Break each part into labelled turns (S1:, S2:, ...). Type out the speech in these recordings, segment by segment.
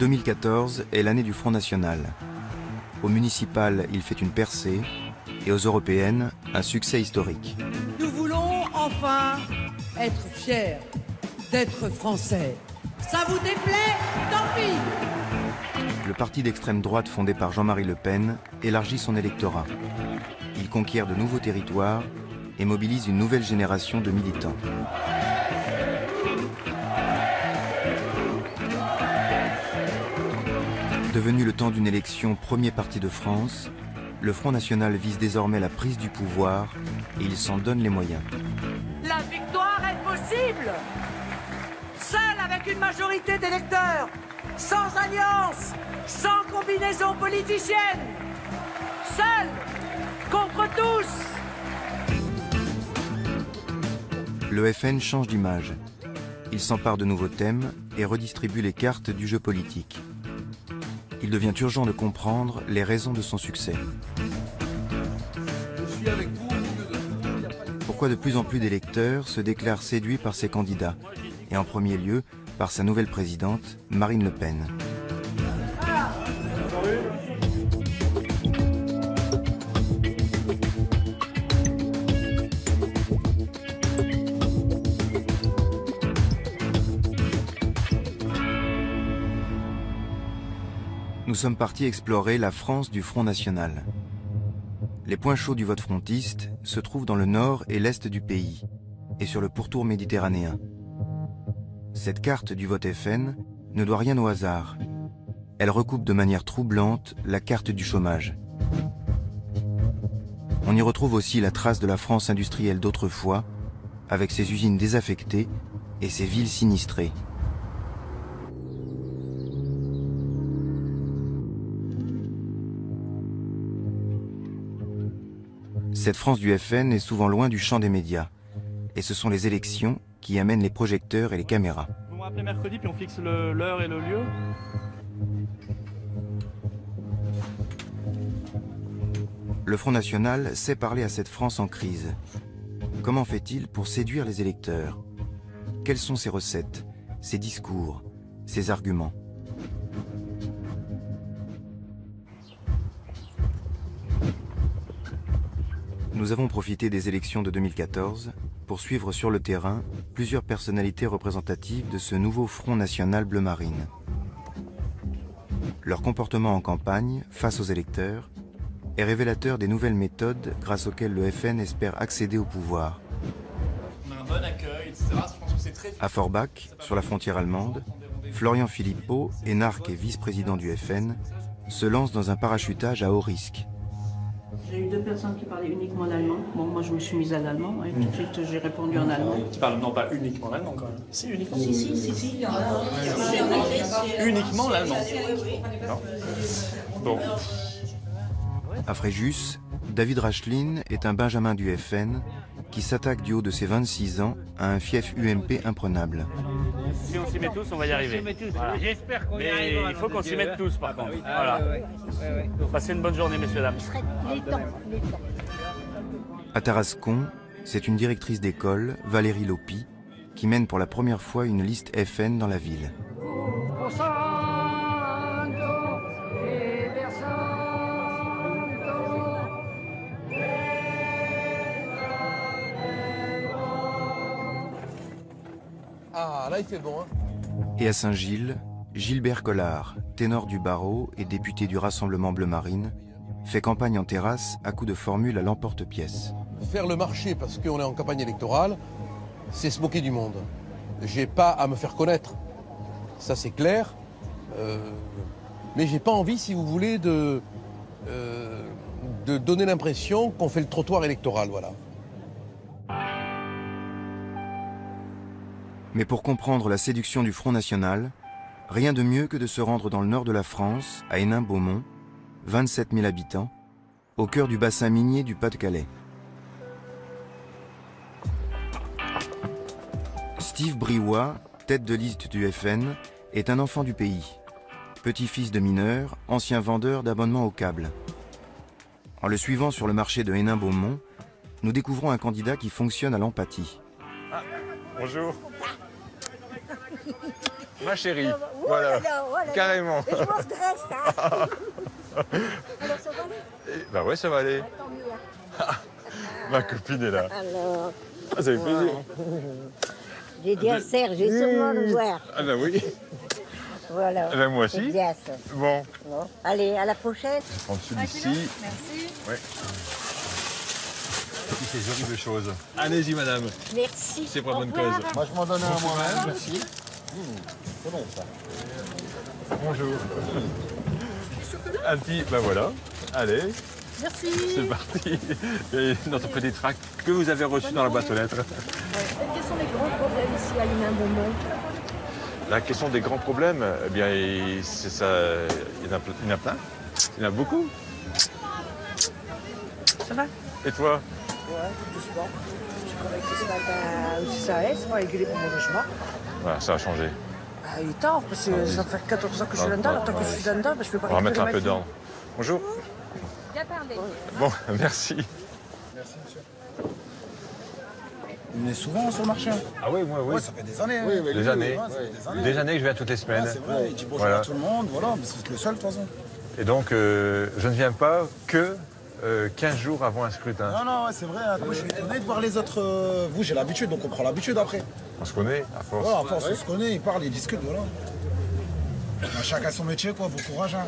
S1: 2014 est l'année du Front National. Au municipal, il fait une percée et aux européennes, un succès historique.
S2: Nous voulons enfin être fiers d'être français. Ça vous déplaît? Tant pis!
S1: Le parti d'extrême droite fondé par Jean-Marie Le Pen élargit son électorat. Il conquiert de nouveaux territoires et mobilise une nouvelle génération de militants. Devenu le temps d'une élection premier parti de France, le Front National vise désormais la prise du pouvoir et il s'en donne les moyens.
S2: La victoire est possible! Seul avec une majorité d'électeurs, sans alliance, sans combinaison politicienne, seul contre tous!
S1: Le FN change d'image. Il s'empare de nouveaux thèmes et redistribue les cartes du jeu politique. Il devient urgent de comprendre les raisons de son succès. Pourquoi de plus en plus d'électeurs se déclarent séduits par ses candidats, et en premier lieu par sa nouvelle présidente, Marine Le Pen. Nous sommes partis explorer la France du Front National. Les points chauds du vote frontiste se trouvent dans le nord et l'est du pays, et sur le pourtour méditerranéen. Cette carte du vote FN ne doit rien au hasard. Elle recoupe de manière troublante la carte du chômage. On y retrouve aussi la trace de la France industrielle d'autrefois, avec ses usines désaffectées et ses villes sinistrées. Cette France du FN est souvent loin du champ des médias. Et ce sont les élections qui amènent les projecteurs et les caméras.
S3: Vous me rappelez mercredi, puis on fixe l'heure et le lieu.
S1: Le Front National sait parler à cette France en crise. Comment fait-il pour séduire les électeurs? Quelles sont ses recettes, ses discours, ses arguments? Nous avons profité des élections de 2014 pour suivre sur le terrain plusieurs personnalités représentatives de ce nouveau Front National bleu marine. Leur comportement en campagne, face aux électeurs, est révélateur des nouvelles méthodes grâce auxquelles le FN espère accéder au pouvoir.
S3: On a un bon accueil, etc. Je pense que c'est très...
S1: À Forbach, sur la frontière allemande, Florian Philippot, énarque et vice-président du FN, se lance dans un parachutage à haut risque.
S4: J'ai eu deux personnes qui parlaient uniquement l'allemand. Bon, moi, je me suis mise à l'allemand et tout de suite, j'ai répondu en allemand.
S3: Tu parles non pas uniquement l'allemand quand même. Si, uniquement.
S4: Si, il y en a.
S3: Uniquement l'allemand. Non. Bon.
S1: À Fréjus, David Rachlin est un benjamin du FN qui s'attaque du haut de ses 26 ans à un fief UMP imprenable.
S3: Si on s'y met tous, on va y arriver. Voilà.
S5: J'espère qu'on y
S3: Mais
S5: arrivera.
S3: il faut qu'on s'y mette tous, par contre.
S5: Oui.
S3: Voilà. Passez une bonne journée, messieurs, dames.
S1: À Tarascon, c'est une directrice d'école, Valérie Lopi, qui mène pour la première fois une liste FN dans la ville.
S6: Ah, là il fait bon, hein.
S1: Et à Saint-Gilles, Gilbert Collard, ténor du barreau et député du Rassemblement Bleu Marine, fait campagne en terrasse à coups de formules à l'emporte-pièce.
S6: Faire le marché parce qu'on est en campagne électorale, c'est se moquer du monde. J'ai pas à me faire connaître, ça c'est clair. Mais j'ai pas envie, si vous voulez, de donner l'impression qu'on fait le trottoir électoral, voilà.
S1: Mais pour comprendre la séduction du Front National, rien de mieux que de se rendre dans le nord de la France, à Hénin-Beaumont, 27 000 habitants, au cœur du bassin minier du Pas-de-Calais. Steve Briouat, tête de liste du FN, est un enfant du pays. Petit-fils de mineur, ancien vendeur d'abonnements au câble. En le suivant sur le marché de Hénin-Beaumont, nous découvrons un candidat qui fonctionne à l'empathie.
S3: Bonjour.
S5: Ma chérie. Voilà. Carrément.
S7: Et je me redresse, hein. Alors ça va aller?
S5: Bah ouais, ça va aller.
S7: Tant mieux.
S5: Ma copine est là.
S7: Alors,
S5: Ah, ça fait plaisir.
S7: j'ai dit à Serge, j'ai sûrement le voir.
S5: Ah bah oui.
S7: Voilà.
S5: Eh ben, moi
S7: C'est
S5: aussi.
S7: bien ça.
S5: Bon,
S7: Bon. Allez, à la prochaine.
S5: je vais prendre celui-ci.
S8: Merci.
S5: Ouais. Ces horribles choses. Allez-y, madame.
S7: Merci.
S5: C'est pour
S7: Au
S5: bonne
S7: revoir.
S5: cause.
S9: Moi, je m'en donne un moi-même.
S5: Merci.
S9: C'est bon, ça.
S5: Bonjour. Un petit, ben voilà. Allez,
S8: Merci.
S5: c'est parti. Et notre petit tract que vous avez reçu dans la boîte aux lettres.
S8: Quels sont les grands problèmes ici à Hénin-Beaumont?
S5: La question des grands problèmes, eh bien, c'est ça. Il y en a plein. Il y en a beaucoup.
S8: Ça va?
S5: Et toi?
S8: Ouais, tout doucement. Je croyais que ce matin aussi ça allait, c'est pas régulier pour mon logement.
S5: Voilà, ça a changé.
S8: Bah, il est tard, parce que ça fait 14 ans que je suis là-dedans, alors tant que je suis là-dedans, bah, je peux pas
S5: On va remettre un peu
S8: récupérer ma
S5: d'ordre. Bonjour.
S10: Bien parlé.
S5: Bon, merci.
S9: Merci, monsieur. Vous venez souvent sur le marché?
S5: Ah oui, moi, oui.
S9: Ouais, ça fait des années.
S5: Oui, des années.
S9: Ouais, ça fait des années.
S5: Des années que je viens toutes les semaines.
S9: Ouais, c'est vrai, il dit bonjour
S5: Voilà.
S9: à tout le monde, voilà, mais c'est le seul de toute façon.
S5: Et donc, je ne viens pas que 15 jours avant un scrutin.
S9: Non, non, ouais, c'est vrai. Moi, je suis étonné de voir les autres. Vous, j'ai l'habitude, donc on prend l'habitude après.
S5: On se connaît, à force.
S9: Voilà, à force, on se connaît, ils parlent, ils discutent, voilà. Chacun son métier, quoi. Bon courage, hein.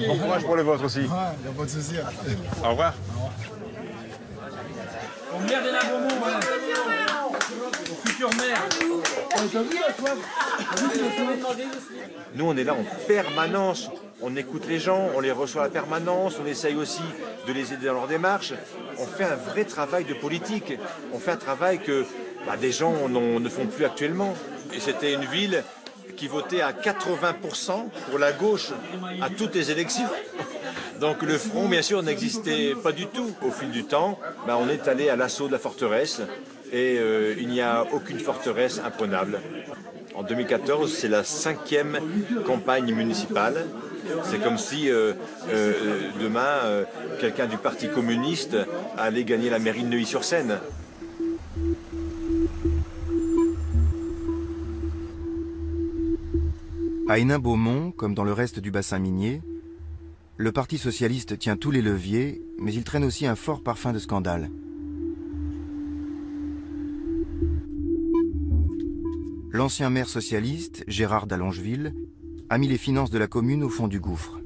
S5: Bon courage pour le vôtre aussi.
S9: Ouais, il n'y a pas de souci. Hein.
S5: Au revoir.
S11: Au maire de Beaumont, ouais. Au futur maire.
S12: Nous, on est là en permanence. On écoute les gens, on les reçoit à la permanence, on essaye aussi de les aider dans leur démarche. On fait un vrai travail de politique. On fait un travail que des gens ne font plus actuellement. Et c'était une ville qui votait à 80% pour la gauche à toutes les élections. Donc le front, bien sûr, n'existait pas du tout. Au fil du temps, on est allé à l'assaut de la forteresse et il n'y a aucune forteresse imprenable. En 2014, c'est la 5e campagne municipale. C'est comme si demain, quelqu'un du Parti communiste allait gagner la mairie de Neuilly-sur-Seine.
S1: À Hénin-Beaumont, comme dans le reste du bassin minier, le Parti socialiste tient tous les leviers, mais il traîne aussi un fort parfum de scandale. L'ancien maire socialiste, Gérard d'Allongeville, a mis les finances de la commune au fond du gouffre.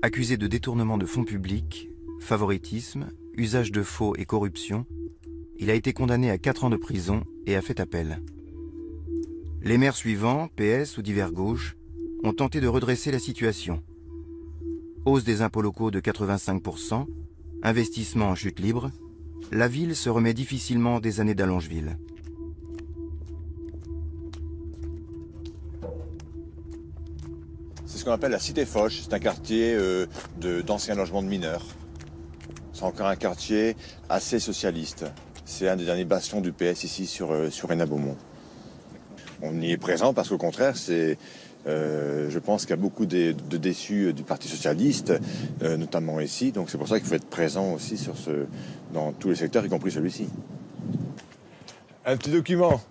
S1: Accusé de détournement de fonds publics, favoritisme, usage de faux et corruption, il a été condamné à 4 ans de prison et a fait appel. Les maires suivants, PS ou divers gauches, ont tenté de redresser la situation. Hausse des impôts locaux de 85%, investissement en chute libre, la ville se remet difficilement des années d'Allongeville.
S12: C'est ce qu'on appelle la Cité Foch. C'est un quartier d'anciens logements de mineurs. C'est encore un quartier assez socialiste. C'est un des derniers bastions du PS ici sur Hénin-Beaumont. On y est présent parce qu'au contraire, je pense qu'il y a beaucoup de déçus du Parti socialiste, notamment ici. Donc c'est pour ça qu'il faut être présent aussi dans tous les secteurs, y compris celui-ci. Un petit document.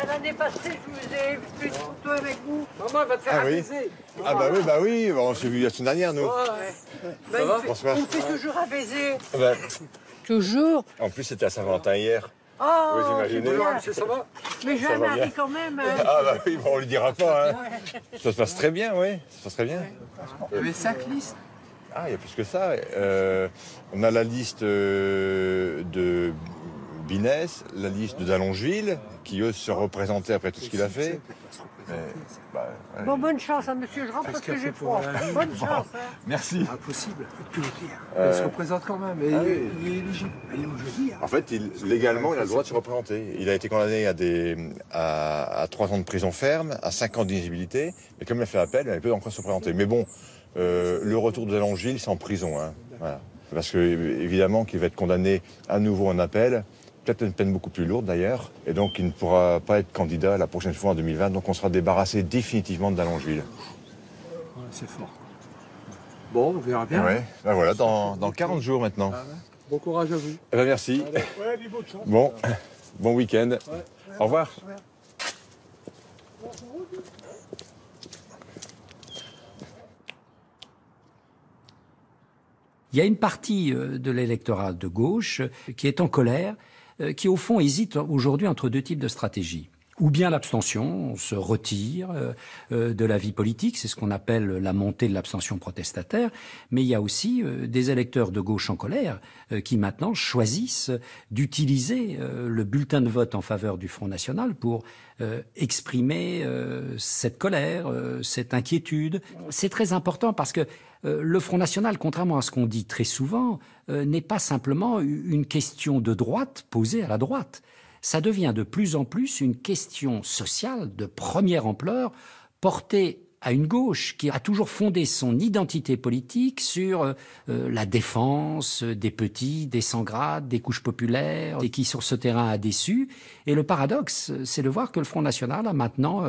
S2: L'année passée, je vous ai fait une photo avec vous. Maman va te faire
S12: Ah oui.
S2: baiser.
S12: Ah bah oui, on s'est vu la semaine dernière, nous.
S2: Ça va?
S12: Bonsoir.
S2: On me fait toujours un baiser.
S12: Toujours. En plus, c'était à Saint-Valentin hier.
S2: Oh,
S12: Vous
S2: c'est
S12: imaginez?
S2: bien.
S11: Ça va?
S2: Mais j'ai
S12: Ça
S2: un
S12: va
S2: mari
S12: bien.
S2: quand même.
S12: Ah bah oui, on ne le dira pas. Hein. Ça se passe très bien, oui. Ça se passe très bien.
S11: Il y avait 5 listes.
S12: Ah, il y a plus que ça. On a la liste de Binès, la liste d'Allongeville, qui eux se représentaient après tout ce qu'il a fait. Ouais.
S2: Bon, bonne chance, hein, monsieur. Je rentre parce que j'ai froid. Bonne chance. Hein.
S12: Merci.
S11: Impossible. Tout dire. Il se représente quand même. Et il est éligible. Il est au jeudi.
S12: En fait, légalement, il a le droit de se représenter. Il a été condamné à 3 ans de prison ferme, à 5 ans d'inéligibilité, mais comme il a fait appel, il peut encore se représenter. Mais bon, le retour de Allongeville, c'est en prison. Hein. Voilà. Parce que, évidemment, qu'il va être condamné à nouveau en appel, peut-être une peine beaucoup plus lourde d'ailleurs, et donc il ne pourra pas être candidat la prochaine fois en 2020, donc on sera débarrassé définitivement d'Allongeville.
S11: Ouais, c'est fort. Bon, on verra bien.
S12: Ouais, ben voilà, dans 40 jours maintenant.
S11: Ah ouais. Bon courage à vous.
S12: Eh ben merci.
S11: Ouais, bonne chance.
S12: Bon week-end.
S11: Ouais.
S12: Au revoir.
S10: Il y a une partie de l'électorat de gauche qui est en colère, qui au fond hésite aujourd'hui entre deux types de stratégies. Ou bien l'abstention, on se retire de la vie politique, c'est ce qu'on appelle la montée de l'abstention protestataire, mais il y a aussi des électeurs de gauche en colère qui maintenant choisissent d'utiliser le bulletin de vote en faveur du Front National pour exprimer cette colère, cette inquiétude. C'est très important parce que le Front National, contrairement à ce qu'on dit très souvent, n'est pas simplement une question de droite posée à la droite. Ça devient de plus en plus une question sociale de première ampleur, portée à une gauche qui a toujours fondé son identité politique sur la défense des petits, des sans-grades, des couches populaires, et qui sur ce terrain a déçu. Et le paradoxe, c'est de voir que le Front National a maintenant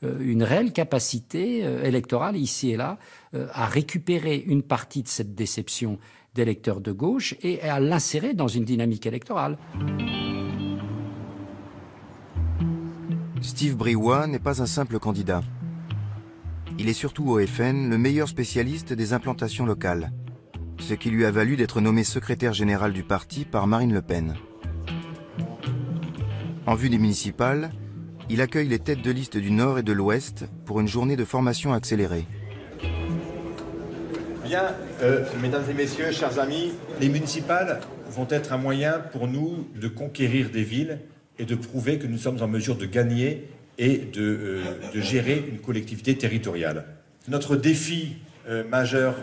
S10: une réelle capacité électorale ici et là à récupérer une partie de cette déception d'électeurs de gauche et à l'insérer dans une dynamique électorale.
S1: Steve Briouat n'est pas un simple candidat. Il est surtout au FN le meilleur spécialiste des implantations locales, ce qui lui a valu d'être nommé secrétaire général du parti par Marine Le Pen. En vue des municipales, il accueille les têtes de liste du Nord et de l'Ouest pour une journée de formation accélérée.
S12: Bien, mesdames et messieurs, chers amis, les municipales vont être un moyen pour nous de conquérir des villes et de prouver que nous sommes en mesure de gagner et de gérer une collectivité territoriale. Notre défi majeur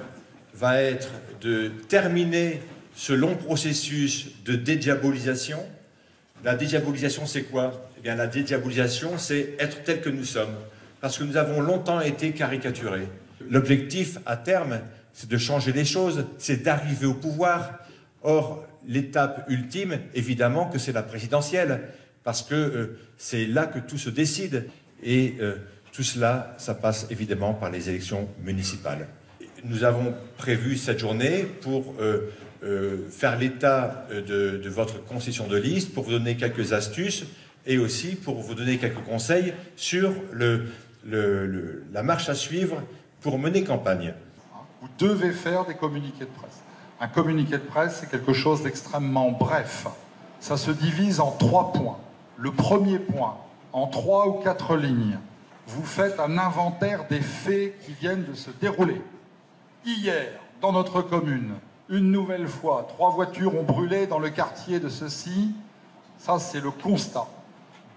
S12: va être de terminer ce long processus de dédiabolisation. La dédiabolisation, c'est quoi? Eh bien, la dédiabolisation, c'est être tel que nous sommes, parce que nous avons longtemps été caricaturés. L'objectif, à terme, c'est de changer les choses, c'est d'arriver au pouvoir. Or, l'étape ultime, évidemment, que c'est la présidentielle, parce que c'est là que tout se décide. Et tout cela, ça passe évidemment par les élections municipales. Nous avons prévu cette journée pour faire l'état de votre concession de liste, pour vous donner quelques astuces et aussi pour vous donner quelques conseils sur la marche à suivre pour mener campagne.
S13: Vous devez faire des communiqués de presse. Un communiqué de presse, c'est quelque chose d'extrêmement bref. Ça se divise en 3 points. Le premier point, en 3 ou 4 lignes, vous faites un inventaire des faits qui viennent de se dérouler. Hier, dans notre commune, une nouvelle fois, 3 voitures ont brûlé dans le quartier de ceci. Ça, c'est le constat.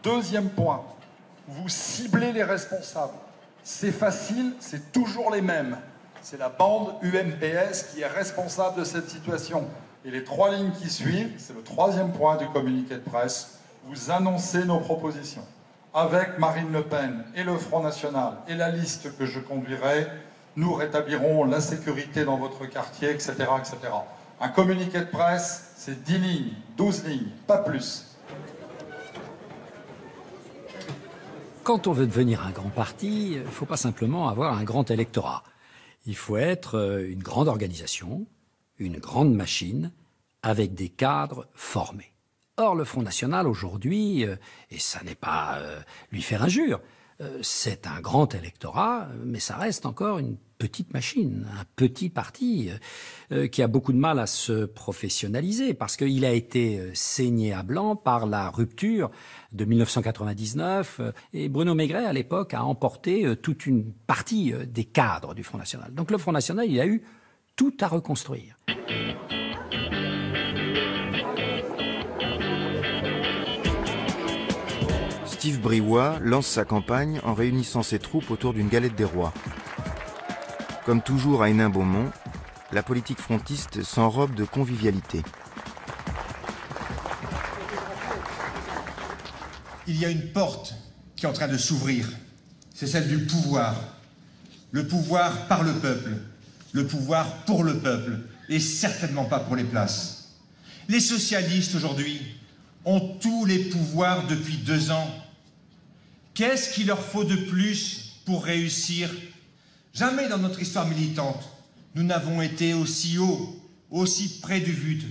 S13: Deuxième point, vous ciblez les responsables. C'est facile, c'est toujours les mêmes. C'est la bande UMPS qui est responsable de cette situation. Et les 3 lignes qui suivent, c'est le 3e point du communiqué de presse. Vous annoncez nos propositions. Avec Marine Le Pen et le Front National et la liste que je conduirai, nous rétablirons la sécurité dans votre quartier, etc., etc. Un communiqué de presse, c'est 10 lignes, 12 lignes, pas plus.
S10: Quand on veut devenir un grand parti, il ne faut pas simplement avoir un grand électorat. Il faut être une grande organisation, une grande machine, avec des cadres formés. Or, le Front National, aujourd'hui, et ça n'est pas lui faire injure, c'est un grand électorat, mais ça reste encore une petite machine, un petit parti qui a beaucoup de mal à se professionnaliser parce qu'il a été saigné à blanc par la rupture de 1999 et Bruno Maigret, à l'époque, a emporté toute une partie des cadres du Front National. Donc le Front National, il a eu tout à reconstruire.
S1: Steve Briouat lance sa campagne en réunissant ses troupes autour d'une galette des rois. Comme toujours à Hénin-Beaumont, la politique frontiste s'enrobe de convivialité.
S14: Il y a une porte qui est en train de s'ouvrir. C'est celle du pouvoir. Le pouvoir par le peuple. Le pouvoir pour le peuple. Et certainement pas pour les places. Les socialistes aujourd'hui ont tous les pouvoirs depuis 2 ans. Qu'est-ce qu'il leur faut de plus pour réussir? Jamais dans notre histoire militante, nous n'avons été aussi haut, aussi près du but.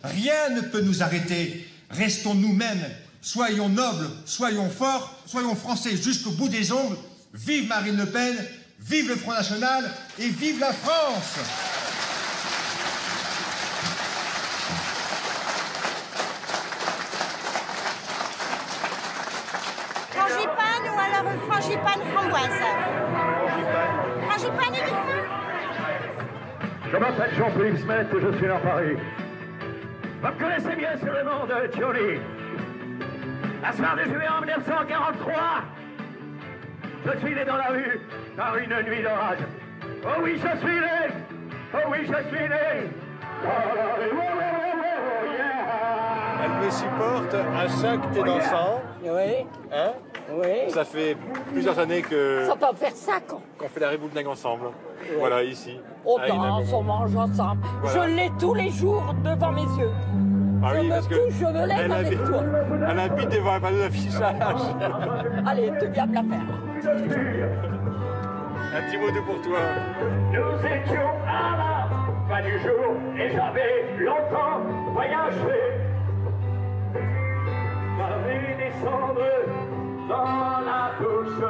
S14: Rien ne peut nous arrêter. Restons nous-mêmes Soyons nobles, soyons forts, soyons français jusqu'au bout des ongles. Vive Marine Le Pen, vive le Front National et vive la France!
S15: Frangipane ou alors frangipane framboise? Frangipane et du
S16: Je m'appelle Jean-Philippe Smet et je suis dans Paris. Vous me connaissez bien sur le nom de Johnny. La soirée de juillet en 1943, je suis né dans la rue par une nuit d'orage. Oh oui, je suis né. Oh oui, je suis né.
S5: Elle me supporte à chaque thé dansant.
S2: Oui.
S5: Hein?
S2: Oui.
S5: Ça fait plusieurs années que...
S2: Ça peut faire ça, quoi.
S5: Qu'on fait la Rébouldeneg ensemble. Oui. Voilà, ici.
S2: On danse, on mange ensemble. Voilà. Je l'ai tous les jours devant mes yeux.
S5: Ah oui, parce que
S2: je me lève avec toi.
S5: Elle habite devant un panneau d'affichage.
S2: Allez, tu viens me la faire.
S5: Un petit mot doux pour toi.
S16: Nous étions à la fin du jour et j'avais longtemps voyagé. J'avais descendre dans la douche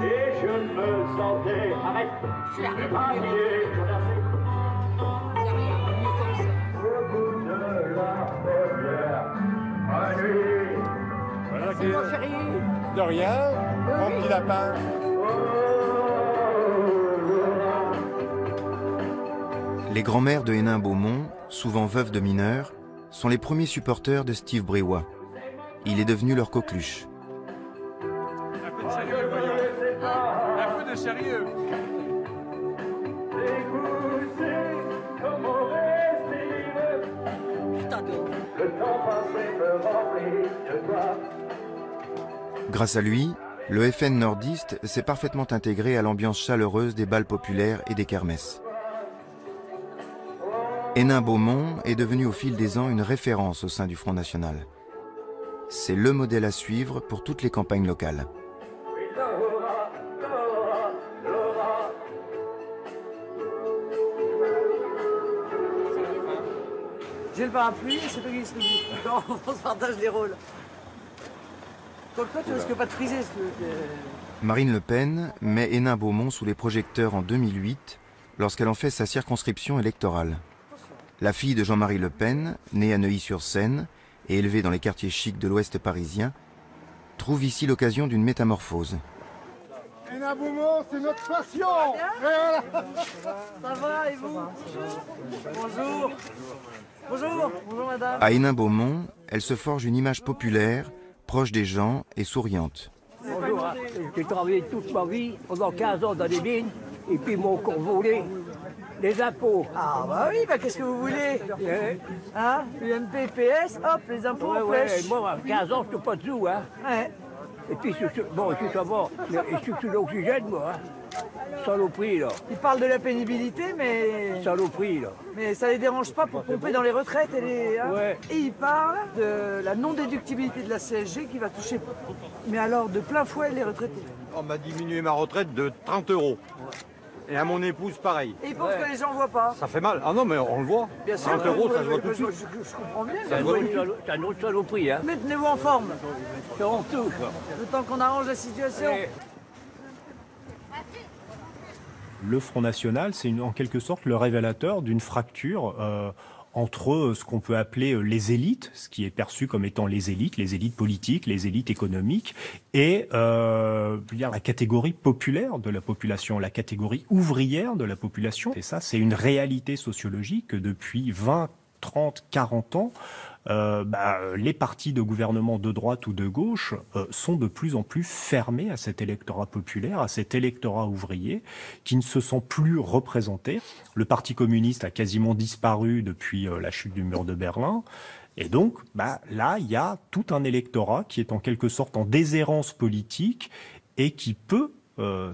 S16: et je me sentais... Arrête. Je suis arrivé.
S5: Voilà, de rien, mon petit lapin.
S1: Les grands-mères de Hénin-Beaumont, souvent veuves de mineurs, sont les premiers supporters de Steve Briouat. Il est devenu leur coqueluche.
S11: Un peu de sérieux, voyons. Un peu de sérieux.
S1: Grâce à lui, le FN nordiste s'est parfaitement intégré à l'ambiance chaleureuse des bals populaires et des kermesses. Hénin-Beaumont est devenu au fil des ans une référence au sein du Front National. C'est le modèle à suivre pour toutes les campagnes locales.
S17: J'ai le parapluie et c'est toi qui distribue. On se partage les rôles. Comme toi, tu risques pas de friser.
S1: Marine Le Pen met Hénin-Beaumont sous les projecteurs en 2008 lorsqu'elle en fait sa circonscription électorale. La fille de Jean-Marie Le Pen, née à Neuilly-sur-Seine et élevée dans les quartiers chics de l'ouest parisien, trouve ici l'occasion d'une métamorphose.
S9: Hénin-Beaumont, c'est notre passion.
S17: Ça va et vous? Bonjour. Bonjour. Bonjour madame.
S1: À Hénin-Beaumont, elle se forge une image populaire, proche des gens et souriante.
S18: Bonjour, j'ai travaillé toute ma vie, pendant 15 ans dans les mines, et puis ils m'ont encore volé les impôts.
S17: Ah bah oui, bah qu'est-ce que vous voulez? Hein? UMPPS, hop, les impôts en flèche.
S18: Moi, à 15 ans, je ne pas de sous, hein.
S17: Ouais.
S18: Et puis, bon, je suis mort, je suis sous l'oxygène, moi, hein. Saloperie, là.
S17: Ils parlent de la pénibilité, mais...
S18: Saloperie, là.
S17: Mais ça les dérange pas pour pomper dans les retraites et les... Hein.
S18: Ouais.
S17: Et ils parlent de la non-déductibilité de la CSG qui va toucher, mais alors de plein fouet les retraités.
S12: On m'a diminué ma retraite de 30 €. Et à mon épouse, pareil.
S17: Et ils pensent que les gens ne voient pas.
S12: Ça fait mal. Ah non, mais on le voit.
S17: Bien sûr.
S12: 30 €, ça se voit tout de suite.
S17: Je comprends bien.
S18: C'est un autre saloperie, hein.
S17: Maintenez-vous en forme.
S18: C'est honteux, quoi.
S17: Le temps qu'on arrange la situation.
S19: Le Front National, c'est en quelque sorte le révélateur d'une fracture entre ce qu'on peut appeler les élites, ce qui est perçu comme étant les élites politiques, les élites économiques, et la catégorie populaire de la population, la catégorie ouvrière de la population. Et ça, c'est une réalité sociologique que depuis 20, 30, 40 ans, les partis de gouvernement de droite ou de gauche sont de plus en plus fermés à cet électorat populaire, à cet électorat ouvrier, qui ne se sent plus représenté. Le Parti communiste a quasiment disparu depuis la chute du mur de Berlin. Et donc, là, il y a tout un électorat qui est en quelque sorte en déshérence politique et qui peut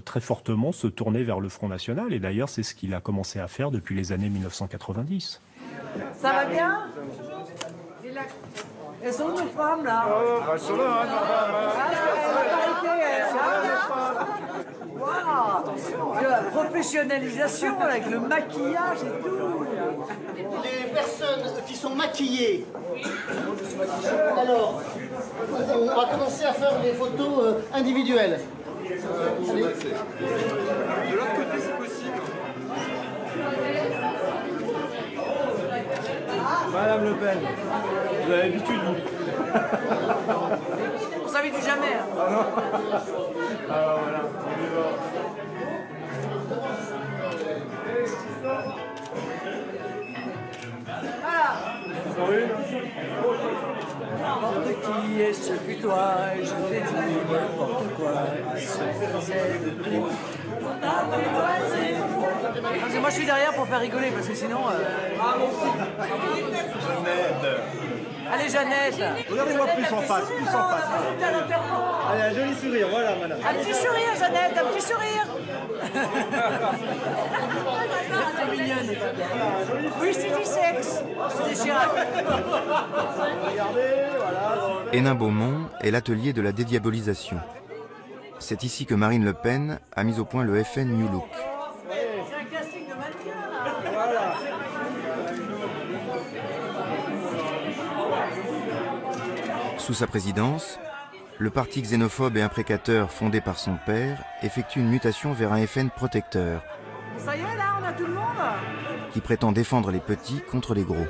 S19: très fortement se tourner vers le Front National. Et d'ailleurs, c'est ce qu'il a commencé à faire depuis les années 1990.
S17: Ça va bien? Elles sont nos femmes là.
S9: Elles sont là, nos femmes.
S17: Wow. professionnalisation avec le maquillage et tout.
S20: Les personnes qui sont maquillées. Alors, on va commencer à faire des photos individuelles. Allez.
S11: De l'autre côté, c'est possible.
S21: Madame Le Pen, vous avez l'habitude, vous.
S17: On s'habitue jamais. Hein.
S21: Ah non. Alors voilà.
S17: N'importe qui est ce que toi, et je t'ai dit n'importe quoi, ce que c'est de tout. Parce que moi je suis derrière pour faire rigoler, parce que sinon...
S21: Jeannette.
S17: Allez Jeannette.
S21: Regardez-moi plus en face, plus en face. Allez, un joli sourire, voilà madame.
S17: Un petit sourire Jeannette, un petit sourire. C'est mignonne. Oui, c'est du sexe. C'était Chirac.
S21: Regardez, voilà.
S1: Hénin-Beaumont est l'atelier de la dédiabolisation. C'est ici que Marine Le Pen a mis au point le FN New Look.
S17: C'est un casting de mannequin là.
S21: Voilà.
S1: Sous sa présidence, le parti xénophobe et imprécateur fondé par son père effectue une mutation vers un FN protecteur
S17: Ça y est là, on a tout le monde.
S1: qui prétend défendre les petits contre les gros.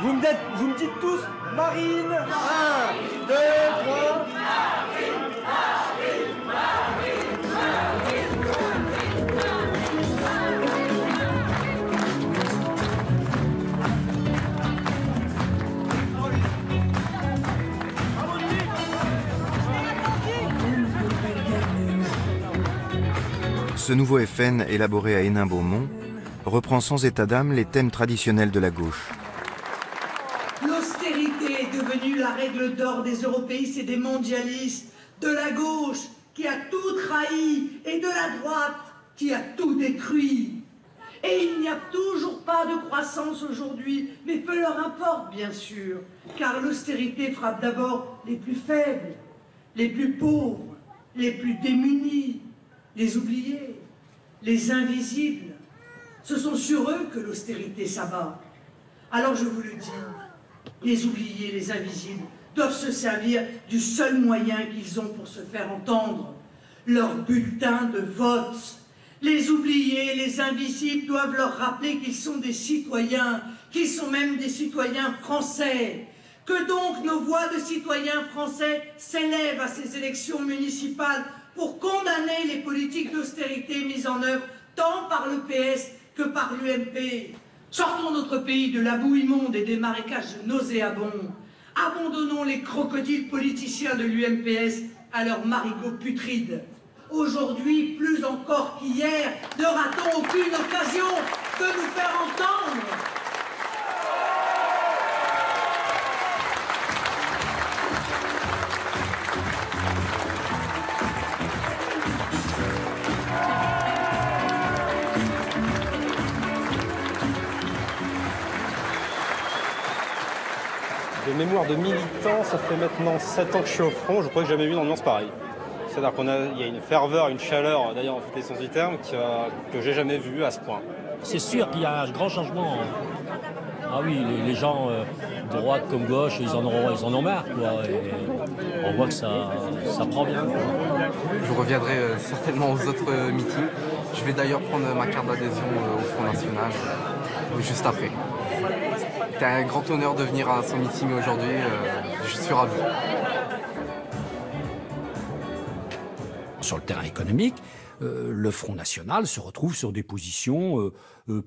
S21: Vous me dites tous Marine. 1, 2, 3.
S1: Ce nouveau FN, élaboré à Hénin-Beaumont, reprend sans état d'âme les thèmes traditionnels de la gauche.
S22: L'austérité est devenue la règle d'or des européistes et des mondialistes, de la gauche qui a tout trahi et de la droite qui a tout détruit. Et il n'y a toujours pas de croissance aujourd'hui, mais peu leur importe bien sûr, car l'austérité frappe d'abord les plus faibles, les plus pauvres, les plus démunis, les oubliés, les invisibles. Ce sont sur eux que l'austérité s'abat. Alors je vous le dis, les oubliés, les invisibles, doivent se servir du seul moyen qu'ils ont pour se faire entendre, leur bulletin de vote. Les oubliés, les invisibles doivent leur rappeler qu'ils sont des citoyens, qu'ils sont même des citoyens français. Que donc nos voix de citoyens français s'élèvent à ces élections municipales pour condamner les politiques d'austérité mises en œuvre tant par le PS que par l'UMP. Sortons notre pays de la boue immonde et des marécages nauséabonds. Abandonnons les crocodiles politiciens de l'UMPS à leurs marigots putrides. Aujourd'hui, plus encore qu'hier, ne ratons aucune occasion de nous faire entendre.
S23: De mémoire de militant, ça fait maintenant 7 ans que je suis au front, je crois que j'ai jamais vu une ambiance pareille. C'est-à-dire qu'il y a une ferveur, une chaleur, d'ailleurs en toutes les sens du terme, que j'ai jamais vu à ce point.
S24: C'est sûr qu'il y a un grand changement. Ah oui, les gens, droite comme gauche, ils en ont marre, quoi. Et on voit que ça prend bien, quoi.
S25: Je reviendrai certainement aux autres meetings. Je vais d'ailleurs prendre ma carte d'adhésion au Front National juste après. C'était un grand honneur de venir à son meeting aujourd'hui, je suis ravi.
S10: Sur le terrain économique, le Front National se retrouve sur des positions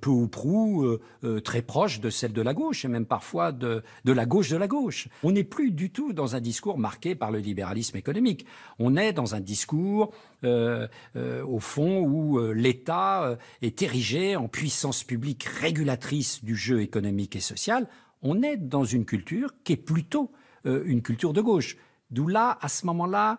S10: peu ou prou très proches de celles de la gauche, et même parfois de la gauche de la gauche. On n'est plus du tout dans un discours marqué par le libéralisme économique. On est dans un discours, au fond, où l'État est érigé en puissance publique régulatrice du jeu économique et social. On est dans une culture qui est plutôt une culture de gauche. D'où là, à ce moment-là,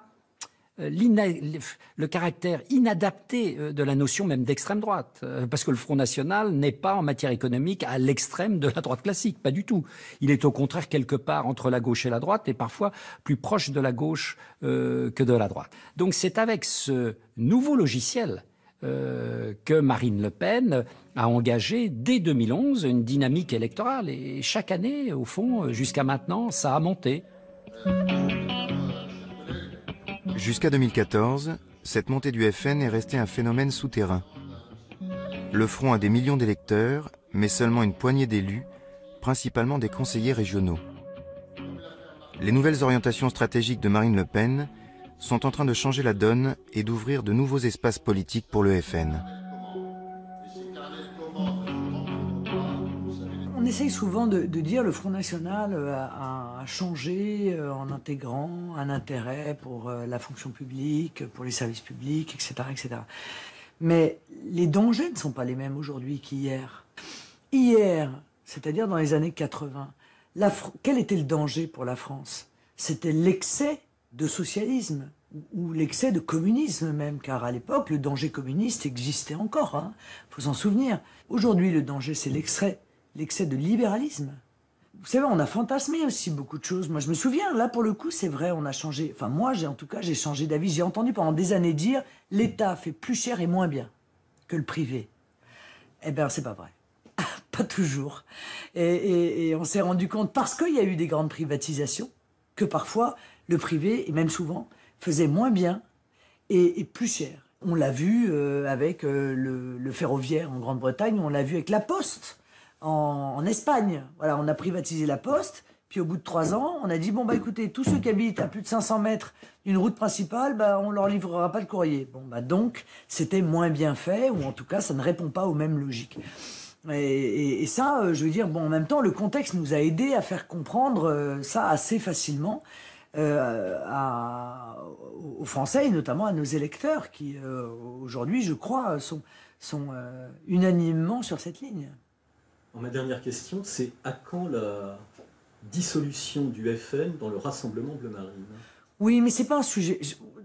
S10: le caractère inadapté de la notion même d'extrême droite. Parce que le Front National n'est pas en matière économique à l'extrême de la droite classique, pas du tout. Il est au contraire quelque part entre la gauche et la droite et parfois plus proche de la gauche que de la droite. Donc c'est avec ce nouveau logiciel que Marine Le Pen a engagé dès 2011 une dynamique électorale. Et chaque année, au fond, jusqu'à maintenant, ça a monté.
S1: Jusqu'à 2014, cette montée du FN est restée un phénomène souterrain. Le Front a des millions d'électeurs, mais seulement une poignée d'élus, principalement des conseillers régionaux. Les nouvelles orientations stratégiques de Marine Le Pen sont en train de changer la donne et d'ouvrir de nouveaux espaces politiques pour le FN.
S17: On essaye souvent de dire le Front National a changé en intégrant un intérêt pour la fonction publique, pour les services publics, etc., etc. Mais les dangers ne sont pas les mêmes aujourd'hui qu'hier. Hier, c'est-à-dire dans les années 80, quel était le danger pour la France? C'était l'excès de socialisme ou l'excès de communisme même, car à l'époque, le danger communiste existait encore, hein, faut s'en souvenir. Aujourd'hui, le danger, c'est l'excès de libéralisme. Vous savez, on a fantasmé aussi beaucoup de choses. Moi, je me souviens, là, pour le coup, c'est vrai, on a changé. Enfin, moi, en tout cas, j'ai changé d'avis. J'ai entendu pendant des années dire « l'État fait plus cher et moins bien que le privé ». Eh bien, c'est pas vrai. Pas toujours. Et on s'est rendu compte, parce qu'il y a eu des grandes privatisations, que parfois, le privé, et même souvent, faisait moins bien et plus cher. On l'a vu avec le ferroviaire en Grande-Bretagne, on l'a vu avec la Poste en Espagne. Voilà, on a privatisé la Poste, puis au bout de 3 ans, on a dit, bon, bah écoutez, tous ceux qui habitent à plus de 500 mètres d'une route principale, bah, on leur livrera pas le courrier. Bon, bah donc, c'était moins bien fait, ou en tout cas, ça ne répond pas aux mêmes logiques. Et ça, je veux dire, bon, en même temps, le contexte nous a aidés à faire comprendre ça assez facilement aux Français, et notamment à nos électeurs, qui, aujourd'hui, je crois, sont unanimement sur cette ligne.
S3: Ma dernière question, c'est à quand la dissolution du FN dans le Rassemblement Bleu Marine?
S17: Oui, mais c'est pas un sujet...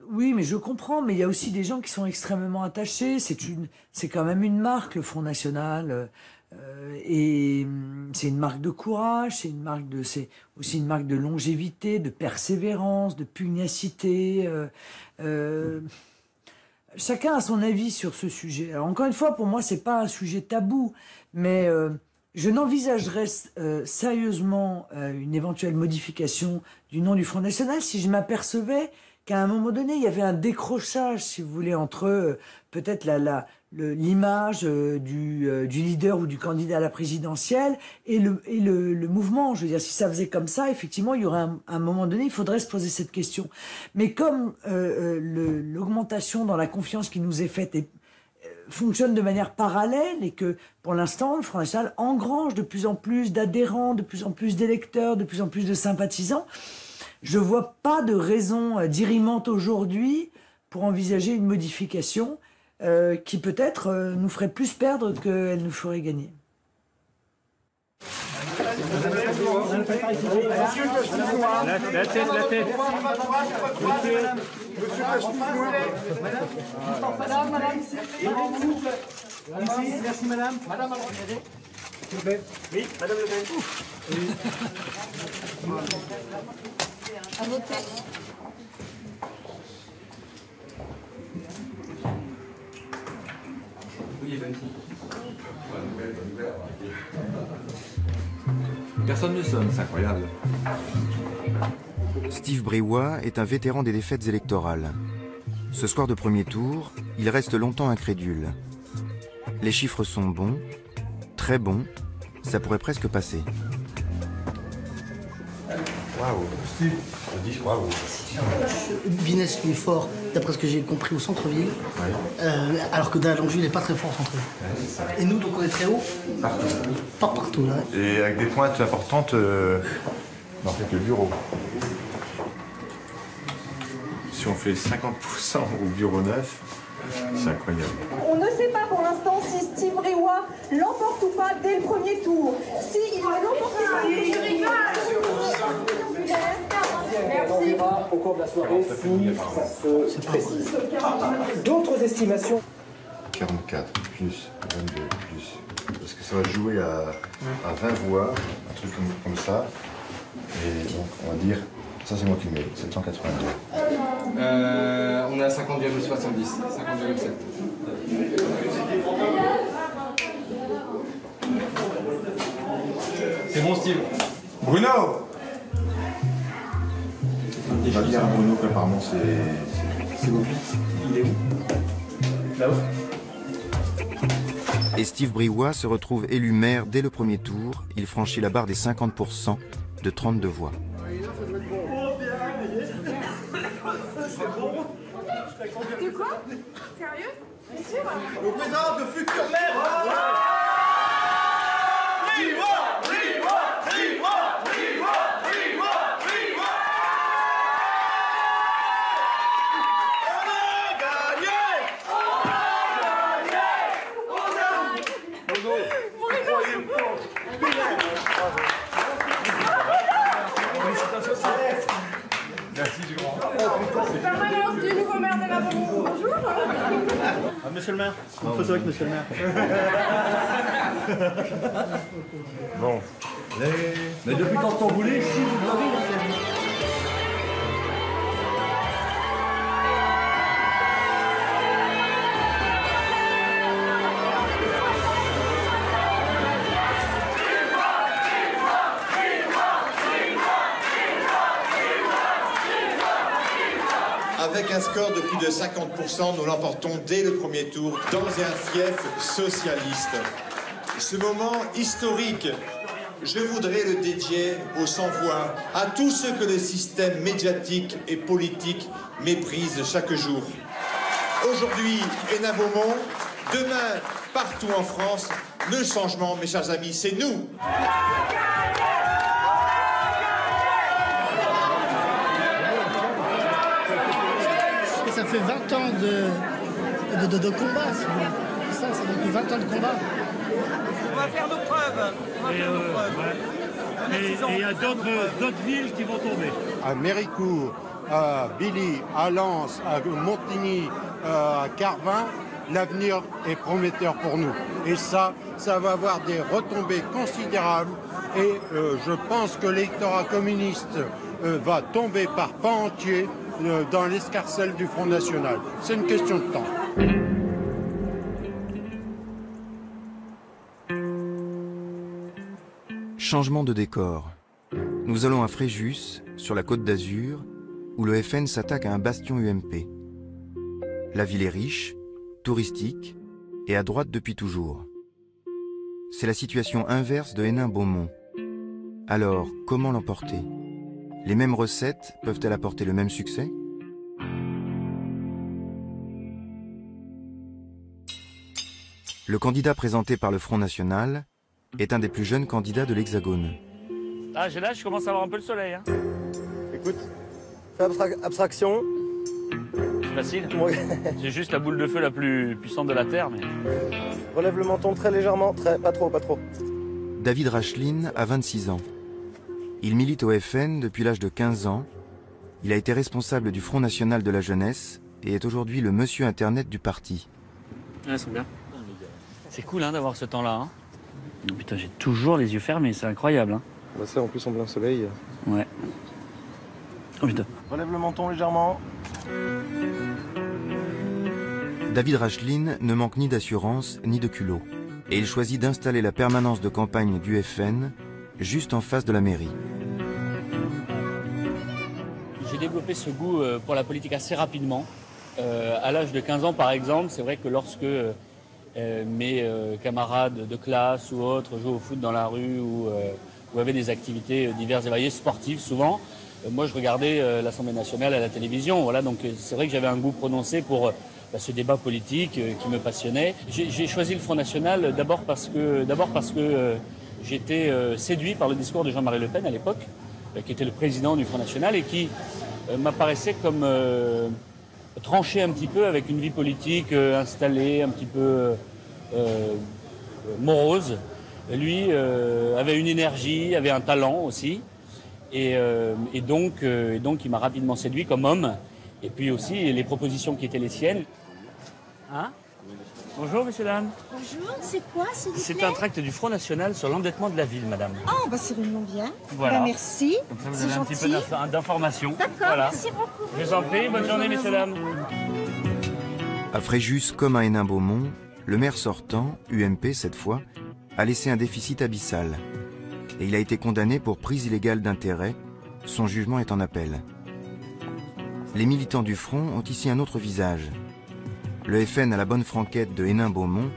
S17: Oui, mais je comprends, mais il y a aussi des gens qui sont extrêmement attachés. C'est quand même une marque, le Front National, et c'est une marque de courage, c'est aussi une marque de longévité, de persévérance, de pugnacité. Chacun a son avis sur ce sujet. Alors, encore une fois, pour moi, c'est pas un sujet tabou, mais je n'envisagerais sérieusement une éventuelle modification du nom du Front National si je m'apercevais qu'à un moment donné, il y avait un décrochage, si vous voulez, entre peut-être l'image du leader ou du candidat à la présidentielle et le mouvement. Je veux dire, si ça faisait comme ça, effectivement, il y aurait un moment donné, il faudrait se poser cette question. Mais comme l'augmentation dans la confiance qui nous est faite fonctionne de manière parallèle et que, pour l'instant, le Front National engrange de plus en plus d'adhérents, de plus en plus d'électeurs, de plus en plus de sympathisants, je vois pas de raison dirimante aujourd'hui pour envisager une modification qui peut-être nous ferait plus perdre qu'elle nous ferait gagner.
S16: La tête. Madame. Merci, madame. Madame, s'il vous plaît. Oui, madame Le Pen. Oui.
S15: À voter.
S4: Personne ne sonne, c'est incroyable.
S1: Steve Briouat est un vétéran des défaites électorales. Ce soir de premier tour, il reste longtemps incrédule. Les chiffres sont bons, très bons, ça pourrait presque passer.
S4: Waouh, Steve, je dis waouh.
S20: Binès est fort, d'après ce que j'ai compris, au centre-ville, alors que Delalongeville n'est pas très fort au centre-ville. Et nous, donc on est très haut.
S4: Partout.
S20: Pas partout, là.
S4: Et avec des pointes importantes dans quelques bureaux. Si on fait 50% au bureau 9, c'est incroyable.
S15: On ne sait pas pour l'instant si Steve Briouat l'emporte ou pas dès le premier tour. Si il va l'emporter,
S6: On verra au cours de la soirée si ça se précise. D'autres estimations?
S4: 44 plus 22 plus... Parce que ça va jouer à 20 voix, un truc comme ça. Et donc on va dire, ça c'est moi qui le mets, 782.
S25: On est à 50,70, 50,7.
S7: C'est bon, Steve.
S4: Bruno! On va dire à Bruno qu'apparemment c'est bon.
S7: Il est où? Là-haut?
S1: Et Steve Briouat se retrouve élu maire dès le premier tour. Il franchit la barre des 50% de 32 voix.
S15: De quoi? Sérieux? Bien sûr.
S21: On présente le futur maire.
S4: Merci du grand.
S15: Permanence du nouveau maire de la Bourgogne. Bonjour.
S21: Ah, monsieur le maire, une photo avec monsieur le maire.
S4: Bon.
S21: Mais depuis quand on voulait, si vous l'avez.
S12: Avec un score de plus de 50%, nous l'emportons dès le premier tour dans un fief socialiste. Ce moment historique, je voudrais le dédier aux sans-voix, à tous ceux que le système médiatique et politique méprise chaque jour. Aujourd'hui, Hénin-Beaumont, demain, partout en France, le changement, mes chers amis, c'est nous.
S20: Ça fait 20 ans de combat, si vous voulez. Ça fait 20 ans de combat.
S21: On va faire nos preuves. Et il y a d'autres villes qui vont tomber.
S8: À Méricourt, à Billy, à Lens, à Montigny, à Carvin, l'avenir est prometteur pour nous. Et ça va avoir des retombées considérables. Et je pense que l'électorat communiste va tomber par pans entiers dans l'escarcelle du Front National. C'est une question de temps.
S1: Changement de décor. Nous allons à Fréjus, sur la Côte d'Azur, où le FN s'attaque à un bastion UMP. La ville est riche, touristique et à droite depuis toujours. C'est la situation inverse de Hénin-Beaumont. Alors, comment l'emporter? Les mêmes recettes peuvent-elles apporter le même succès? Le candidat présenté par le Front National est un des plus jeunes candidats de l'Hexagone.
S13: Ah, là, je commence à avoir un peu le soleil. Hein.
S21: Écoute, fais abstraction.
S13: C'est facile. C'est juste la boule de feu la plus puissante de la Terre. Mais...
S21: Relève le menton très légèrement, pas trop.
S1: David Racheline a 26 ans. Il milite au FN depuis l'âge de 15 ans. Il a été responsable du Front National de la Jeunesse et est aujourd'hui le monsieur Internet du parti.
S13: Ouais, ils sont bien. C'est cool hein, d'avoir ce temps-là. Hein. Oh, putain, j'ai toujours les yeux fermés, c'est incroyable. Hein.
S21: Bah ça, en plus, en plein soleil.
S13: Ouais. Oh putain.
S21: Relève le menton légèrement.
S1: David Racheline ne manque ni d'assurance ni de culot. Et il choisit d'installer la permanence de campagne du FN juste en face de la mairie.
S13: J'ai développé ce goût pour la politique assez rapidement. À l'âge de 15 ans, par exemple, c'est vrai que lorsque mes camarades de classe ou autres jouaient au foot dans la rue ou avaient des activités diverses et variées, sportives souvent, moi je regardais l'Assemblée nationale à la télévision. Voilà, donc c'est vrai que j'avais un goût prononcé pour ce débat politique qui me passionnait. J'ai choisi le Front National d'abord parce que j'étais séduit par le discours de Jean-Marie Le Pen à l'époque, qui était le président du Front National et qui m'apparaissait comme tranché un petit peu avec une vie politique installée, un petit peu morose. Lui avait une énergie, avait un talent aussi. Et donc, il m'a rapidement séduit comme homme. Et puis aussi, les propositions qui étaient les siennes. Hein? Bonjour, messieurs, dames.
S15: Bonjour, c'est quoi, s'il vous plaît?
S13: C'est un tract du Front National sur l'endettement de la ville, madame.
S15: Oh, bah c'est vraiment bien.
S13: Voilà.
S15: Bah, merci.
S13: Comme ça, vous
S15: C'est
S13: avez un
S15: gentil.
S13: petit peu d'informations.
S15: D'accord,
S13: Voilà.
S15: merci beaucoup.
S13: Je vous en prie, bonne journée, messieurs, dames.
S1: À Fréjus comme à Hénin-Beaumont, le maire sortant, UMP cette fois, a laissé un déficit abyssal. Et il a été condamné pour prise illégale d'intérêt. Son jugement est en appel. Les militants du Front ont ici un autre visage. Le FN à la bonne franquette de Hénin-Beaumont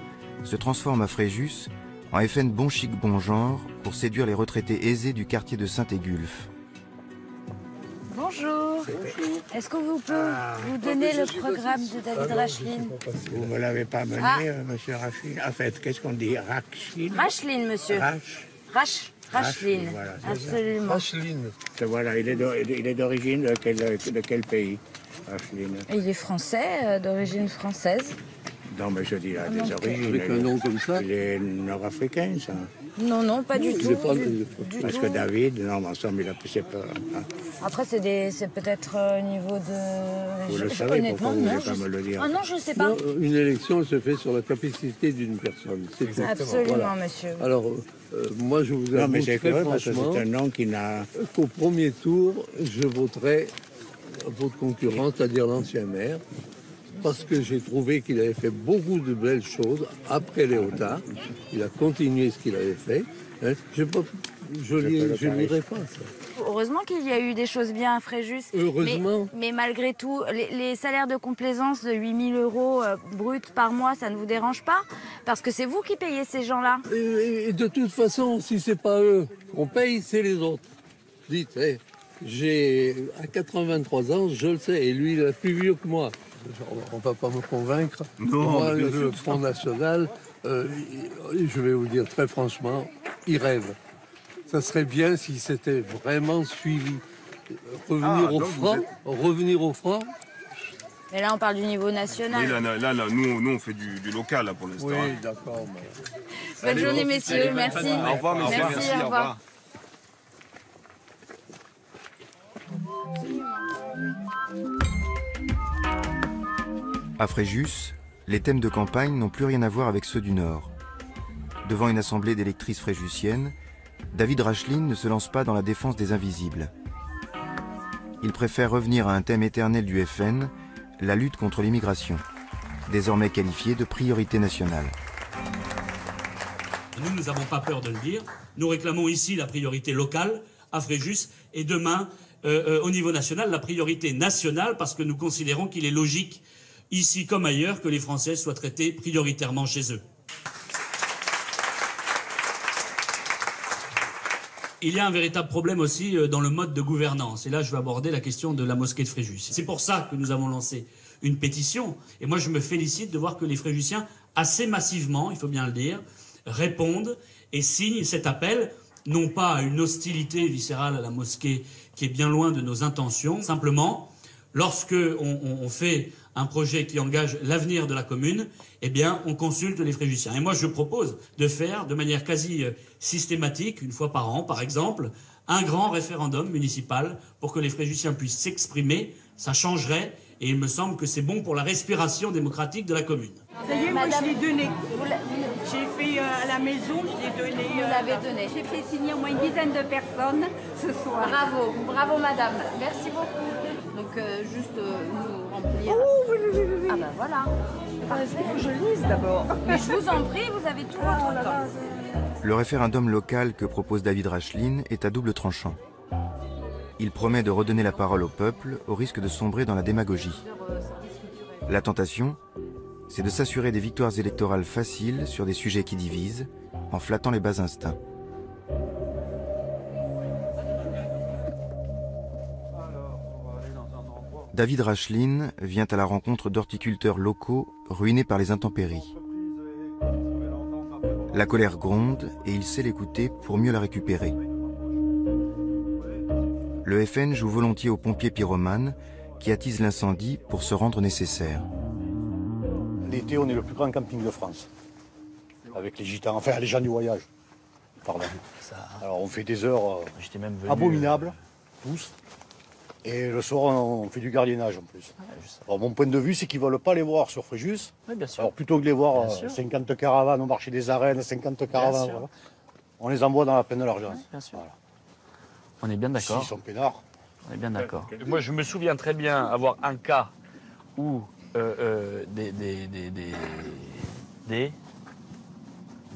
S1: se transforme à Fréjus en FN bon chic bon genre pour séduire les retraités aisés du quartier de Saint-Égulphe.
S2: Bonjour. Est-ce qu'on vous peut vous donner le programme de David Racheline?
S5: Vous ne me l'avez pas mené, monsieur Racheline. En fait, qu'est-ce qu'on dit? Racheline?
S2: Racheline, monsieur. Racheline,
S5: voilà,
S2: absolument.
S5: Racheline. Voilà, il est d'origine de quel pays, Racheline?
S2: Il est français, d'origine française.
S5: Non, mais je dis là, des origines.
S14: Avec un nom comme ça?
S5: Il est nord-africain, ça.
S2: Non, non, pas du tout.
S5: Parce que David, non, ensemble, il a poussé peur.
S2: Après, c'est peut-être au niveau de...
S5: Vous le savez,
S2: honnêtement,
S5: pourquoi vous ne
S2: non,
S5: voulez pas me le dire?
S2: Ah non, je ne sais pas.
S14: Non, une élection se fait sur la capacité d'une personne. C'est
S2: Absolument,
S14: voilà.
S2: Monsieur.
S14: Alors, moi, je vous avoue très franchement
S5: c'est un nom qui n'a...
S14: qu'au premier tour, je voterai votre concurrent, c'est-à-dire l'ancien maire, parce que j'ai trouvé qu'il avait fait beaucoup de belles choses après Léotard. Il a continué ce qu'il avait fait. Hein. Je n'irai pas ça.
S2: Heureusement qu'il y a eu des choses bien à Fréjus.
S14: Heureusement.
S2: Mais malgré tout, les salaires de complaisance de 8 000 € bruts par mois, ça ne vous dérange pas? Parce que c'est vous qui payez ces gens-là.
S14: Et de toute façon, si c'est pas eux qu'on paye, c'est les autres. Dites, à 83 ans, je le sais, et lui, il est plus vieux que moi. On ne va pas me convaincre. Non, moi, le Front National, je vais vous dire très franchement, il rêve. Ça serait bien si c'était vraiment suivi. Revenir au franc.
S2: Mais là, on parle du niveau national.
S18: Oui, là, nous, on fait du local là, pour l'instant.
S14: Oui, d'accord.
S2: Bonne journée, messieurs. Merci.
S18: Au revoir, messieurs.
S2: Merci, au revoir.
S1: À Fréjus, les thèmes de campagne n'ont plus rien à voir avec ceux du Nord. Devant une assemblée d'électrices fréjussiennes, David Racheline ne se lance pas dans la défense des invisibles. Il préfère revenir à un thème éternel du FN, la lutte contre l'immigration, désormais qualifiée de priorité nationale.
S19: Nous n'avons pas peur de le dire. Nous réclamons ici la priorité locale, à Fréjus, et demain, au niveau national, la priorité nationale, parce que nous considérons qu'il est logique, ici comme ailleurs, que les Français soient traités prioritairement chez eux. Il y a un véritable problème aussi dans le mode de gouvernance. Et là, je vais aborder la question de la mosquée de Fréjus. C'est pour ça que nous avons lancé une pétition. Et moi, je me félicite de voir que les Fréjussiens, assez massivement, il faut bien le dire, répondent et signent cet appel, non pas à une hostilité viscérale à la mosquée qui est bien loin de nos intentions, simplement, lorsque on fait un projet qui engage l'avenir de la commune, eh bien, on consulte les Fréjussiens. Et moi, je propose de faire de manière quasi systématique, une fois par an, par exemple, un grand référendum municipal pour que les Fréjussiens puissent s'exprimer. Ça changerait, et il me semble que c'est bon pour la respiration démocratique de la commune.
S22: Ça y est, moi, je l'ai donné. J'ai fait à la maison, je l'ai donné.
S2: Vous l'avez donné.
S22: J'ai fait signer au moins une dizaine de personnes ce soir.
S2: Bravo, bravo madame. Merci beaucoup. Donc juste nous remplir.
S22: Oh, oui.
S2: Ah ben voilà.
S22: Il faut que je lise d'abord.
S2: Mais je vous en prie, vous avez tout votre temps.
S1: Le référendum local que propose David Racheline est à double tranchant. Il promet de redonner la parole au peuple au risque de sombrer dans la démagogie. La tentation, c'est de s'assurer des victoires électorales faciles sur des sujets qui divisent, en flattant les bas instincts. David Racheline vient à la rencontre d'horticulteurs locaux ruinés par les intempéries. La colère gronde et il sait l'écouter pour mieux la récupérer. Le FN joue volontiers aux pompiers pyromanes qui attisent l'incendie pour se rendre nécessaire.
S26: L'été, on est le plus grand camping de France, avec les gitans, enfin les gens du voyage.
S9: Pardon. Alors on fait des heures abominables, tous. Et le soir, on fait du gardiennage en plus. Alors, mon point de vue, c'est qu'ils ne veulent pas les voir sur Fréjus.
S13: Oui, bien sûr.
S9: Alors plutôt que de les voir 50 caravanes au marché des arènes, 50 caravanes, voilà, on les envoie dans la plaine de l'Argence.
S13: Oui, bien sûr. Voilà. On est bien d'accord.
S9: S'ils sont peinards.
S13: On est bien d'accord. Moi, je me souviens très bien avoir un cas où des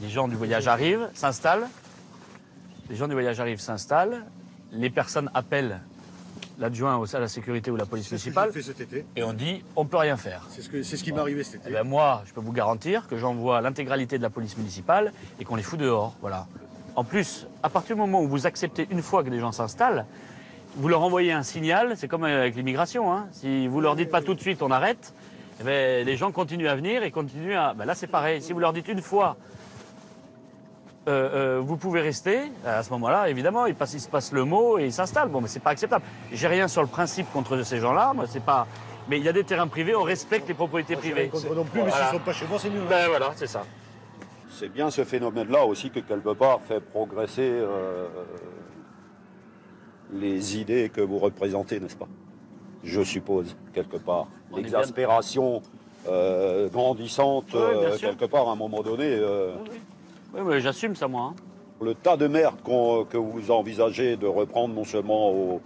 S13: gens du voyage arrivent, s'installent. Les gens du voyage arrivent, s'installent. Les personnes appellent l'adjoint à la sécurité ou la police municipale.
S9: C'est ce que j'ai fait cet été.
S13: Et on dit, on ne peut rien faire.
S9: C'est ce qui m'est arrivé cet été.
S13: Eh bien, moi, je peux vous garantir que j'envoie l'intégralité de la police municipale et qu'on les fout dehors. Voilà. En plus, à partir du moment où vous acceptez une fois que des gens s'installent, vous leur envoyez un signal, c'est comme avec l'immigration. Hein. Si vous leur dites pas tout de suite, on arrête, eh bien, les gens continuent à venir et continuent à... Ben là, c'est pareil. Si vous leur dites une fois, vous pouvez rester, à ce moment-là, évidemment, il se passe le mot et ils s'installent. Bon, mais c'est pas acceptable. J'ai rien sur le principe contre ces gens-là, moi, c'est pas... Mais il y a des terrains privés, on respecte les propriétés privées.
S9: Non plus, mais s'ils sont pas chez moi, c'est mieux.
S13: Ben voilà, c'est ça.
S10: C'est bien ce phénomène-là aussi que quelque part fait progresser les idées que vous représentez, n'est-ce pas? Je suppose, quelque part. L'exaspération grandissante, quelque part, à un moment donné...
S13: Oui, mais j'assume ça, moi. Hein.
S10: Le tas de merde que vous envisagez de reprendre non seulement au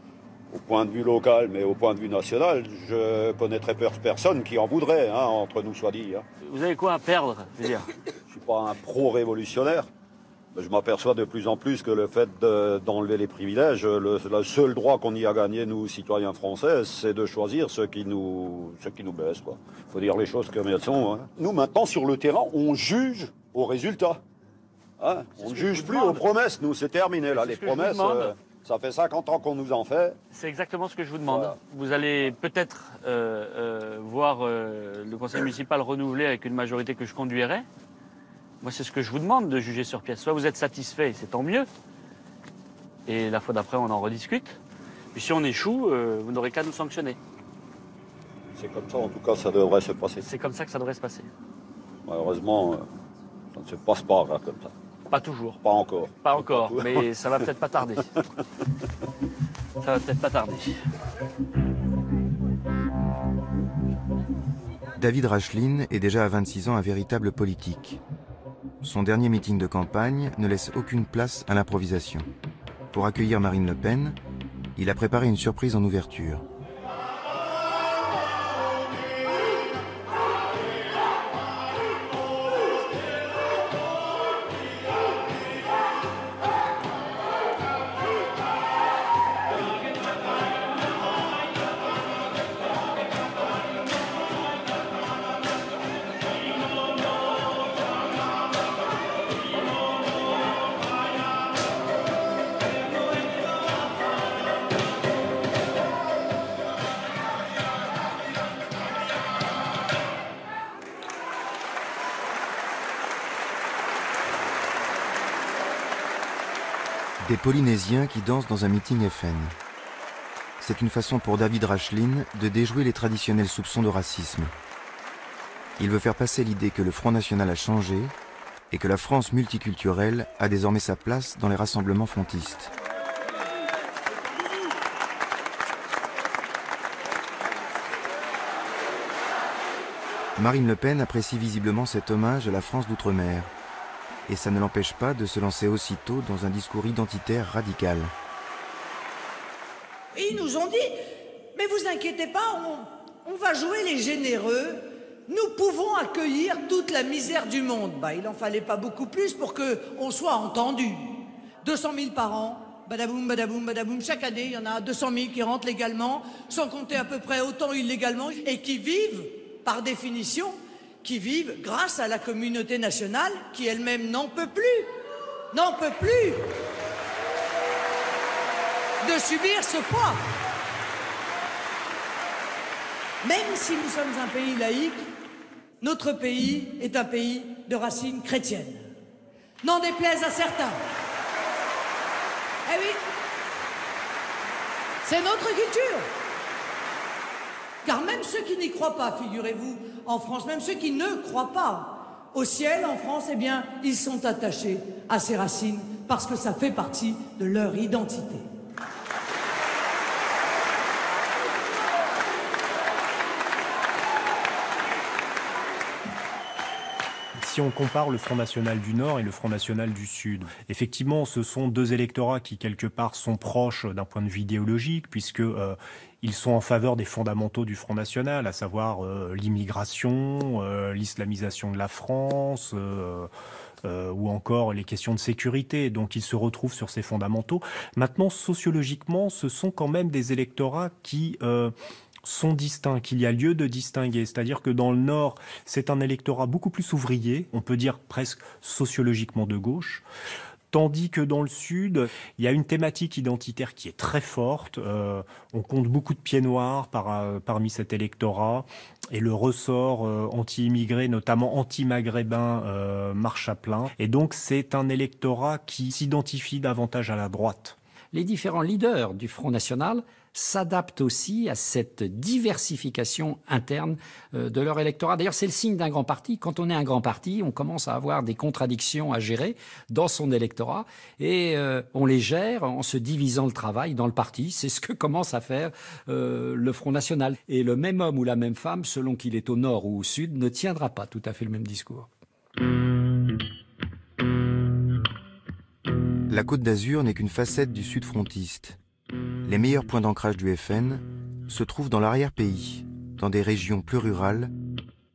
S10: point de vue local, mais au point de vue national, je connaîtrais personne qui en voudrait, hein, entre nous soit dit. Hein.
S13: Vous avez quoi à perdre, je veux dire?
S10: Je ne suis pas un pro-révolutionnaire, mais je m'aperçois de plus en plus que le fait d'enlever les privilèges, le seul droit qu'on y a gagné, nous, citoyens français, c'est de choisir ce qui nous baisse. Il faut dire les choses comme elles sont. Hein. Nous, maintenant, sur le terrain, on juge aux résultats. Hein, on ne juge plus aux promesses, nous, c'est terminé là. Les promesses, ça fait 50 ans qu'on nous en fait.
S13: C'est exactement ce que je vous demande. Voilà. Vous allez peut-être voir le conseil municipal renouvelé avec une majorité que je conduirai. Moi, c'est ce que je vous demande de juger sur pièce. Soit vous êtes satisfait, c'est tant mieux. Et la fois d'après, on en rediscute. Puis si on échoue, vous n'aurez qu'à nous sanctionner.
S10: C'est comme ça, en tout cas, ça devrait se passer.
S13: C'est comme ça que ça devrait se passer.
S10: Malheureusement, ça ne se passe pas là, comme ça.
S13: Pas toujours.
S10: Pas encore.
S13: Pas encore, mais ça va peut-être pas tarder. Ça va peut-être pas tarder.
S1: David Racheline est déjà à 26 ans un véritable politique. Son dernier meeting de campagne ne laisse aucune place à l'improvisation. Pour accueillir Marine Le Pen, il a préparé une surprise en ouverture. Des Polynésiens qui dansent dans un meeting FN. C'est une façon pour David Racheline de déjouer les traditionnels soupçons de racisme. Il veut faire passer l'idée que le Front National a changé et que la France multiculturelle a désormais sa place dans les rassemblements frontistes. Marine Le Pen apprécie visiblement cet hommage à la France d'outre-mer. Et ça ne l'empêche pas de se lancer aussitôt dans un discours identitaire radical.
S22: Et ils nous ont dit, mais vous inquiétez pas, on va jouer les généreux, nous pouvons accueillir toute la misère du monde. Bah, il en fallait pas beaucoup plus pour qu'on soit entendu. 200 000 par an, badaboum, badaboum, badaboum, chaque année, il y en a 200 000 qui rentrent légalement, sans compter à peu près autant illégalement, et qui vivent, par définition, qui vivent grâce à la communauté nationale qui elle-même n'en peut plus de subir ce poids. Même si nous sommes un pays laïque, notre pays est un pays de racines chrétiennes. N'en déplaise à certains. Eh oui, c'est notre culture. Car même ceux qui n'y croient pas, figurez-vous, en France, même ceux qui ne croient pas, au ciel en France, eh bien, ils sont attachés à ces racines parce que ça fait partie de leur identité.
S3: Si on compare le Front National du Nord et le Front National du Sud, effectivement, ce sont deux électorats qui, quelque part, sont proches d'un point de vue idéologique, puisque ils sont en faveur des fondamentaux du Front National, à savoir l'immigration, l'islamisation de la France, ou encore les questions de sécurité. Donc ils se retrouvent sur ces fondamentaux. Maintenant, sociologiquement, ce sont quand même des électorats qui sont distincts, qu'il y a lieu de distinguer. C'est-à-dire que dans le Nord, c'est un électorat beaucoup plus ouvrier, on peut dire presque sociologiquement de gauche, tandis que dans le Sud, il y a une thématique identitaire qui est très forte. On compte beaucoup de pieds noirs parmi cet électorat, et le ressort anti-immigré, notamment anti-maghrébin, marche à plein. Et donc c'est un électorat qui s'identifie davantage à la droite.
S11: Les différents leaders du Front National s'adaptent aussi à cette diversification interne de leur électorat. D'ailleurs, c'est le signe d'un grand parti. Quand on est un grand parti, on commence à avoir des contradictions à gérer dans son électorat et on les gère en se divisant le travail dans le parti. C'est ce que commence à faire le Front National. Et le même homme ou la même femme, selon qu'il est au nord ou au sud, ne tiendra pas tout à fait le même discours.
S1: La Côte d'Azur n'est qu'une facette du sud frontiste. Les meilleurs points d'ancrage du FN se trouvent dans l'arrière-pays, dans des régions plus rurales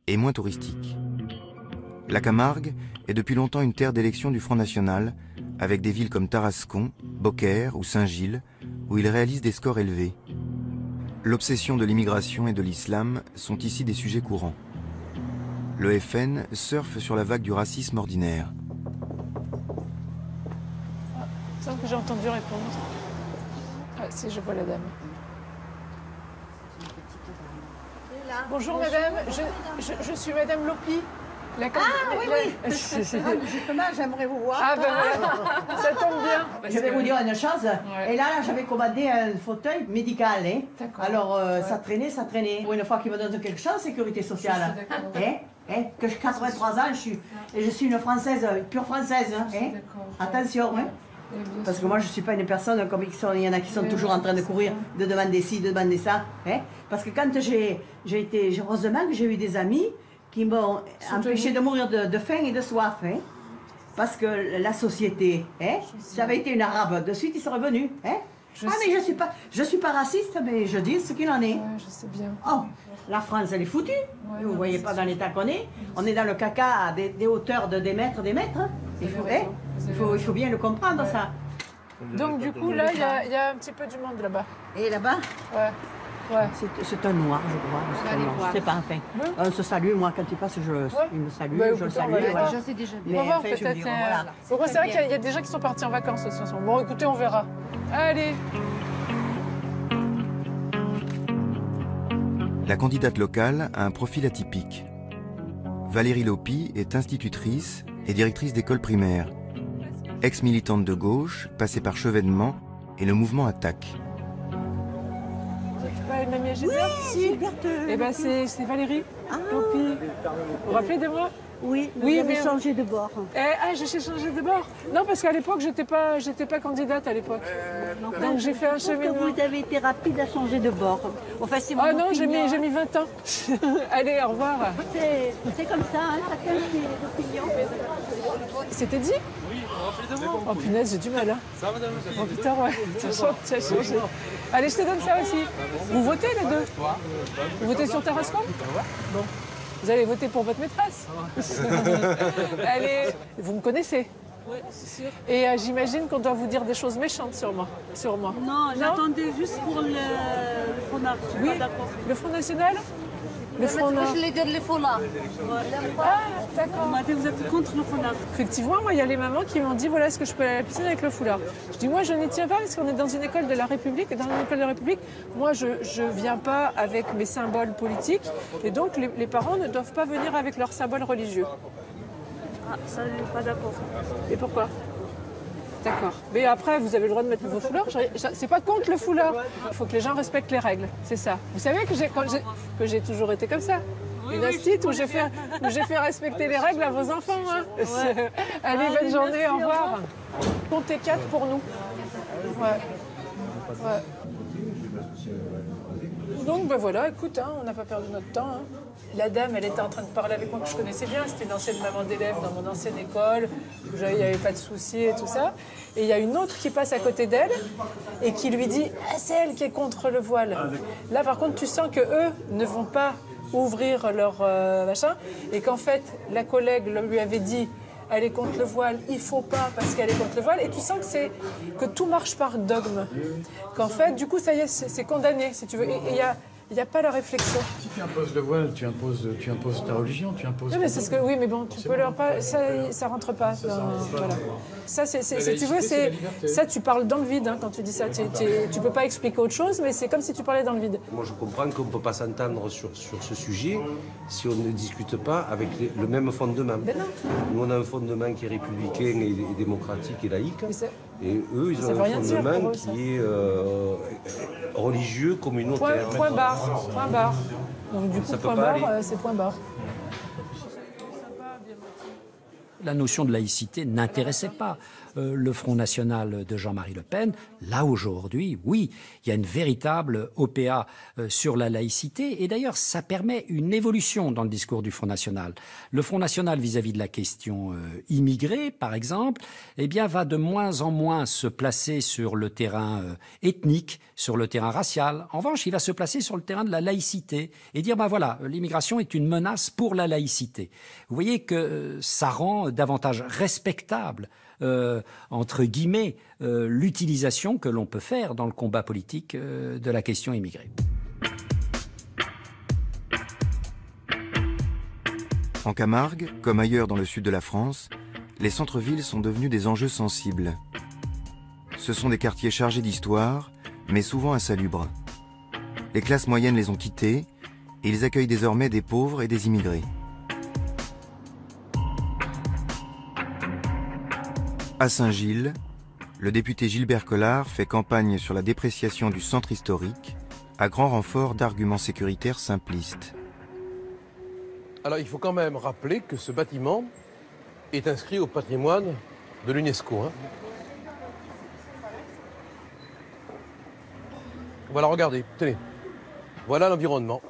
S1: et moins touristiques. La Camargue est depuis longtemps une terre d'élection du Front National, avec des villes comme Tarascon, Beaucaire ou Saint-Gilles, où il réalise des scores élevés. L'obsession de l'immigration et de l'islam sont ici des sujets courants. Le FN surfe sur la vague du racisme ordinaire.
S17: C'est ça que j'ai entendu répondre. Ah, si, je vois la dame. Bonjour madame, je suis madame Lopi.
S23: Justement, j'aimerais vous voir.
S17: Ah ben voilà, ça tombe bien.
S23: Je vais vous dire une chose.
S17: Ouais.
S23: Et là, j'avais commandé un fauteuil médical. Hein. Alors, ça traînait. Pour une fois qu'ils me donnent quelque chose, sécurité sociale. Que j'ai 83 ans, je suis une Française, pure Française. Attention. Parce que moi, je ne suis pas une personne comme il y en a qui sont toujours en train de courir, de demander ci, de demander ça. Parce que quand heureusement que j'ai eu des amis qui m'ont empêché de mourir de faim et de soif. Parce que la société, ça avait été une arabe, de suite ils sont revenus. Mais je suis pas raciste, mais je dis ce qu'il en est.
S17: Ouais, je sais bien.
S23: Oh, la France, elle est foutue. Vous ne voyez pas dans l'état qu'on est. On est dans le caca à des hauteurs de des mètres. Il faut bien le comprendre, ça.
S17: Donc du coup, là, il y a un petit peu du monde là-bas.
S23: Et là-bas?
S17: Ouais.
S23: C'est un noir, je crois. Je ne sais pas, enfin. On se salue, moi, quand il passe, il me salue, je le salue.
S17: Déjà, c'est déjà bien. On va voir peut-être. C'est vrai qu'il y a des gens qui sont partis en vacances aussi. Bon, écoutez, on verra. Allez.
S1: La candidate locale a un profil atypique. Valérie Lopi est institutrice et directrice d'école primaire. Ex-militante de gauche, passée par Chevènement et le mouvement Attaque.
S17: Mamie Gilbert?
S23: Oui, Gilberte.
S17: Eh ben c'est Valérie Lopi. Vous vous rappelez de moi?
S23: Oui,
S17: mais
S23: changé de bord.
S17: J'ai changé de bord. Non, parce qu'à l'époque, j'étais pas candidate à l'époque. Donc j'ai fait un cheminement.
S23: Vous avez été rapide à changer de bord. Enfin, c'est mon
S17: non, j'ai mis 20 ans. Allez, au revoir.
S23: C'est comme ça, chacun ses opinions.
S17: C'était dit? Oui, on rappelait de moi. Oh punaise, j'ai du mal. Ça va, madame? Oh putain, ouais, ça a changé. Allez, je te donne ça aussi. Vous votez les deux? Vous votez sur Tarascon? Bon. Vous allez voter pour votre maîtresse. Allez, vous me connaissez? Oui, c'est sûr. Et j'imagine qu'on doit vous dire des choses méchantes sur moi.
S23: Non, j'attendais juste pour le Front National.
S17: Oui, le Front National? Le Front National.
S23: Je l'ai dit le Front National.
S17: Ah, d'accord.
S23: On m'a dit que vous êtes contre le Front National.
S17: Effectivement, moi, il y a les mamans qui m'ont dit voilà, est-ce que je peux aller à la piscine avec le foulard? Je dis moi, je n'y tiens pas parce qu'on est dans une école de la République. Et dans une école de la République, moi, je ne viens pas avec mes symboles politiques. Et donc, les parents ne doivent pas venir avec leurs symboles religieux.
S23: Ah, ça, je suis pas d'accord.
S17: Et pourquoi? D'accord. Mais après, vous avez le droit de mettre vos foulards. C'est pas contre le foulard. Il faut que les gens respectent les règles. C'est ça. Vous savez que j'ai toujours été comme ça. Une astite où j'ai fait respecter les règles à vos enfants. Hein. Ouais. Allez, bonne journée, au revoir. Comptez 4 pour nous. Ouais. Donc ben voilà, écoute, hein, on n'a pas perdu notre temps. Hein. La dame, elle était en train de parler avec moi que je connaissais bien. C'était une ancienne maman d'élève dans mon ancienne école. Où il n'y avait pas de soucis et tout ça. Et il y a une autre qui passe à côté d'elle et qui lui dit « Ah, c'est elle qui est contre le voile. » Là, par contre, tu sens qu'eux ne vont pas ouvrir leur machin. Et qu'en fait, la collègue lui avait dit « Elle est contre le voile, il faut pas parce qu'elle est contre le voile. » Et tu sens que tout marche par dogme. Qu'en fait, du coup, ça y est, c'est condamné, si tu veux. Et il n'y a pas la réflexion.
S6: Si tu imposes le voile, tu imposes ta religion, tu imposes...
S17: Oui, mais c'est ce que, oui, mais bon, tu peux leur pas... Ça rentre pas. Voilà. Ça, si tu veux, ça, tu parles dans le vide hein, quand tu dis ça. Tu peux pas expliquer autre chose, mais c'est comme si tu parlais dans le vide.
S7: Moi, je comprends qu'on ne peut pas s'entendre sur ce sujet si on ne discute pas avec le même fondement.
S17: Ben non.
S7: Nous, on a un fondement qui est républicain et démocratique et laïque. Et eux, ils ont un fondement qui est religieux, communautaire.
S17: Point barre. Donc du coup, point barre, c'est point barre.
S11: La notion de laïcité n'intéressait pas le Front National de Jean-Marie Le Pen. Là, aujourd'hui, oui, il y a une véritable OPA sur la laïcité. Et d'ailleurs, ça permet une évolution dans le discours du Front National. Le Front National, vis-à-vis de la question immigrée, par exemple, eh bien, va de moins en moins se placer sur le terrain ethnique, sur le terrain racial. En revanche, il va se placer sur le terrain de la laïcité et dire, ben voilà, l'immigration est une menace pour la laïcité. Vous voyez que ça rend davantage respectable entre guillemets, l'utilisation que l'on peut faire dans le combat politique de la question immigrée.
S1: En Camargue, comme ailleurs dans le sud de la France, les centres-villes sont devenus des enjeux sensibles. Ce sont des quartiers chargés d'histoire, mais souvent insalubres. Les classes moyennes les ont quittés et ils accueillent désormais des pauvres et des immigrés. À Saint-Gilles, le député Gilbert Collard fait campagne sur la dépréciation du centre historique, à grand renfort d'arguments sécuritaires simplistes.
S16: Alors il faut quand même rappeler que ce bâtiment est inscrit au patrimoine de l'UNESCO. Hein. Voilà, regardez, tenez. Voilà l'environnement.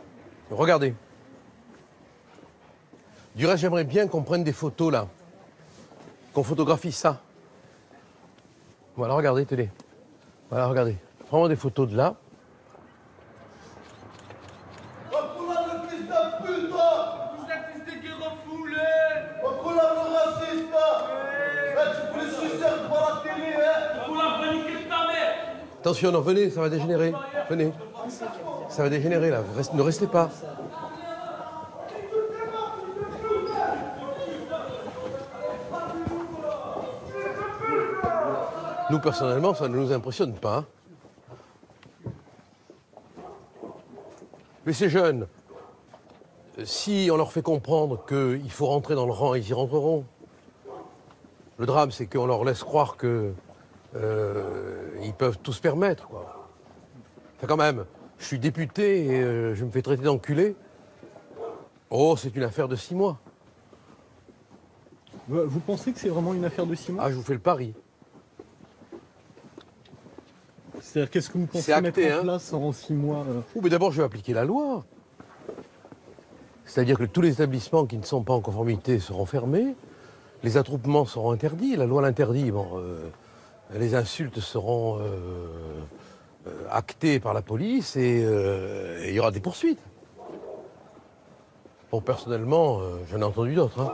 S16: Regardez. Du reste, j'aimerais bien qu'on prenne des photos là. Qu'on photographie ça. Voilà, regardez, télé. Voilà, regardez. Prends des photos de là. Attention, non, venez, ça va dégénérer. Venez. Ça va dégénérer là. Ne restez pas. Nous, personnellement, ça ne nous impressionne pas. Hein. Mais ces jeunes, si on leur fait comprendre qu'il faut rentrer dans le rang, ils y rentreront. Le drame, c'est qu'on leur laisse croire qu'ils peuvent tout se permettre, quoi. Enfin, quand même, je suis député et je me fais traiter d'enculé. Oh, c'est une affaire de 6 mois.
S3: Vous pensez que c'est vraiment une affaire de 6 mois?
S16: Ah, je vous fais le pari.
S3: C'est-à-dire, qu'est-ce que vous pensez mettre en place en 6 mois
S16: Oh, mais d'abord, je vais appliquer la loi. C'est-à-dire que tous les établissements qui ne sont pas en conformité seront fermés, les attroupements seront interdits, la loi l'interdit. Bon, les insultes seront actées par la police et il y aura des poursuites. Bon, personnellement, j'en ai entendu d'autres. Hein.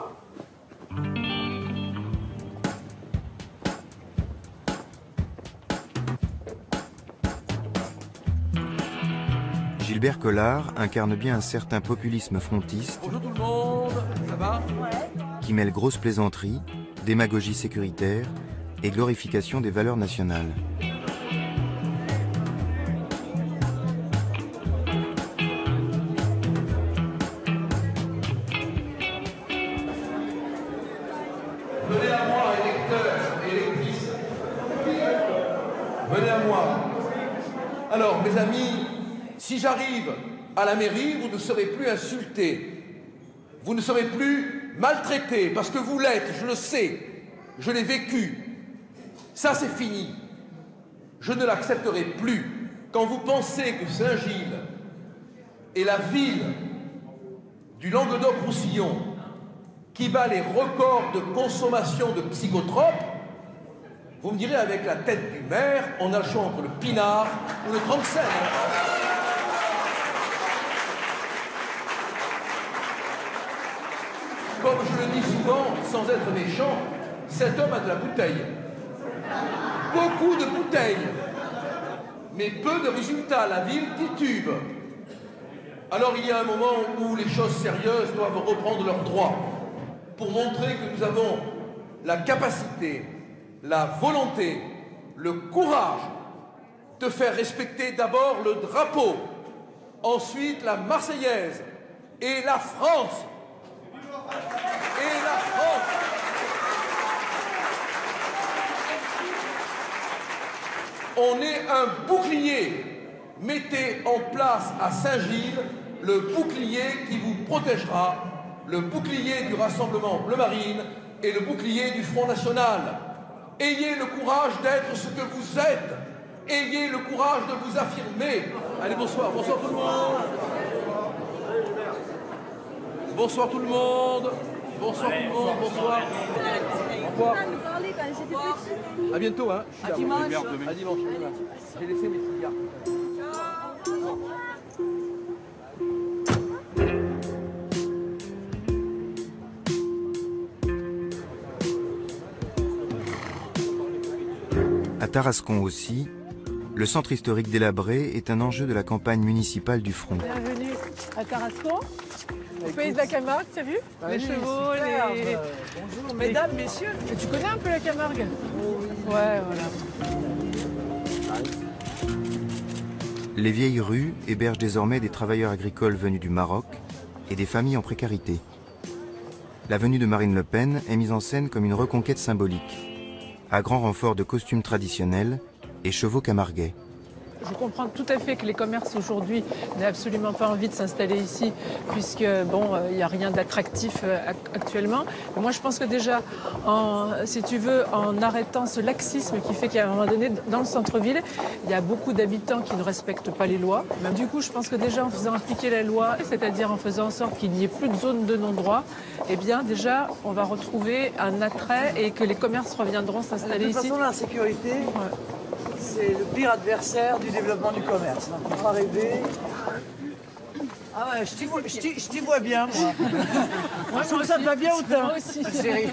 S1: Gilbert Collard incarne bien un certain populisme frontiste.
S16: Bonjour tout le monde, ça va?
S1: Qui mêle grosse plaisanterie, démagogie sécuritaire et glorification des valeurs nationales.
S16: Venez à moi, électeurs et électrices. Venez à moi. Alors, mes amis, si j'arrive à la mairie, vous ne serez plus insultés. Vous ne serez plus maltraités, parce que vous l'êtes, je le sais, je l'ai vécu. Ça, c'est fini. Je ne l'accepterai plus. Quand vous pensez que Saint-Gilles est la ville du Languedoc-Roussillon qui bat les records de consommation de psychotropes, vous me direz avec la tête du maire, on a le choix entre le pinard ou le 35. Comme je le dis souvent, sans être méchant, cet homme a de la bouteille. Beaucoup de bouteilles, mais peu de résultats. La ville titube. Alors il y a un moment où les choses sérieuses doivent reprendre leurs droits pour montrer que nous avons la capacité, la volonté, le courage de faire respecter d'abord le drapeau, ensuite la Marseillaise et la France. Et la France. On est un bouclier. Mettez en place à Saint-Gilles le bouclier qui vous protégera, le bouclier du Rassemblement Bleu Marine et le bouclier du Front National. Ayez le courage d'être ce que vous êtes. Ayez le courage de vous affirmer. Allez, bonsoir. Bonsoir tout le monde. Bonsoir tout le monde. Bonsoir tout le monde. Bonsoir. Au revoir. À bientôt, hein. À dimanche. À dimanche. J'ai laissé mes cigares.
S1: À Tarascon aussi, le centre historique délabré est un enjeu de la campagne municipale du Front.
S17: Bienvenue à Tarascon, au pays de la Camargue, tu as vu? Les chevaux, les...
S22: Bonjour, mesdames, messieurs.
S17: Tu connais un peu la Camargue? Ouais, voilà.
S1: Les vieilles rues hébergent désormais des travailleurs agricoles venus du Maroc et des familles en précarité. La venue de Marine Le Pen est mise en scène comme une reconquête symbolique, à grand renfort de costumes traditionnels et chevaux camarguais.
S17: Je comprends tout à fait que les commerces aujourd'hui n'aient absolument pas envie de s'installer ici, puisque bon, il n'y a rien d'attractif actuellement. Mais moi, je pense que déjà, si tu veux, en arrêtant ce laxisme qui fait qu'à un moment donné, dans le centre-ville, il y a beaucoup d'habitants qui ne respectent pas les lois. Même du coup, je pense que déjà en faisant appliquer la loi, c'est-à-dire en faisant en sorte qu'il n'y ait plus de zone de non-droit, eh bien déjà, on va retrouver un attrait et que les commerces reviendront s'installer ici.
S22: De toute façon, l'insécurité, c'est le pire adversaire du développement du commerce. Il ne faut pas rêver. Ah ouais, je t'y vois bien, moi. Moi, je trouve que ça te va bien autant.
S17: Moi aussi.
S22: Chérie.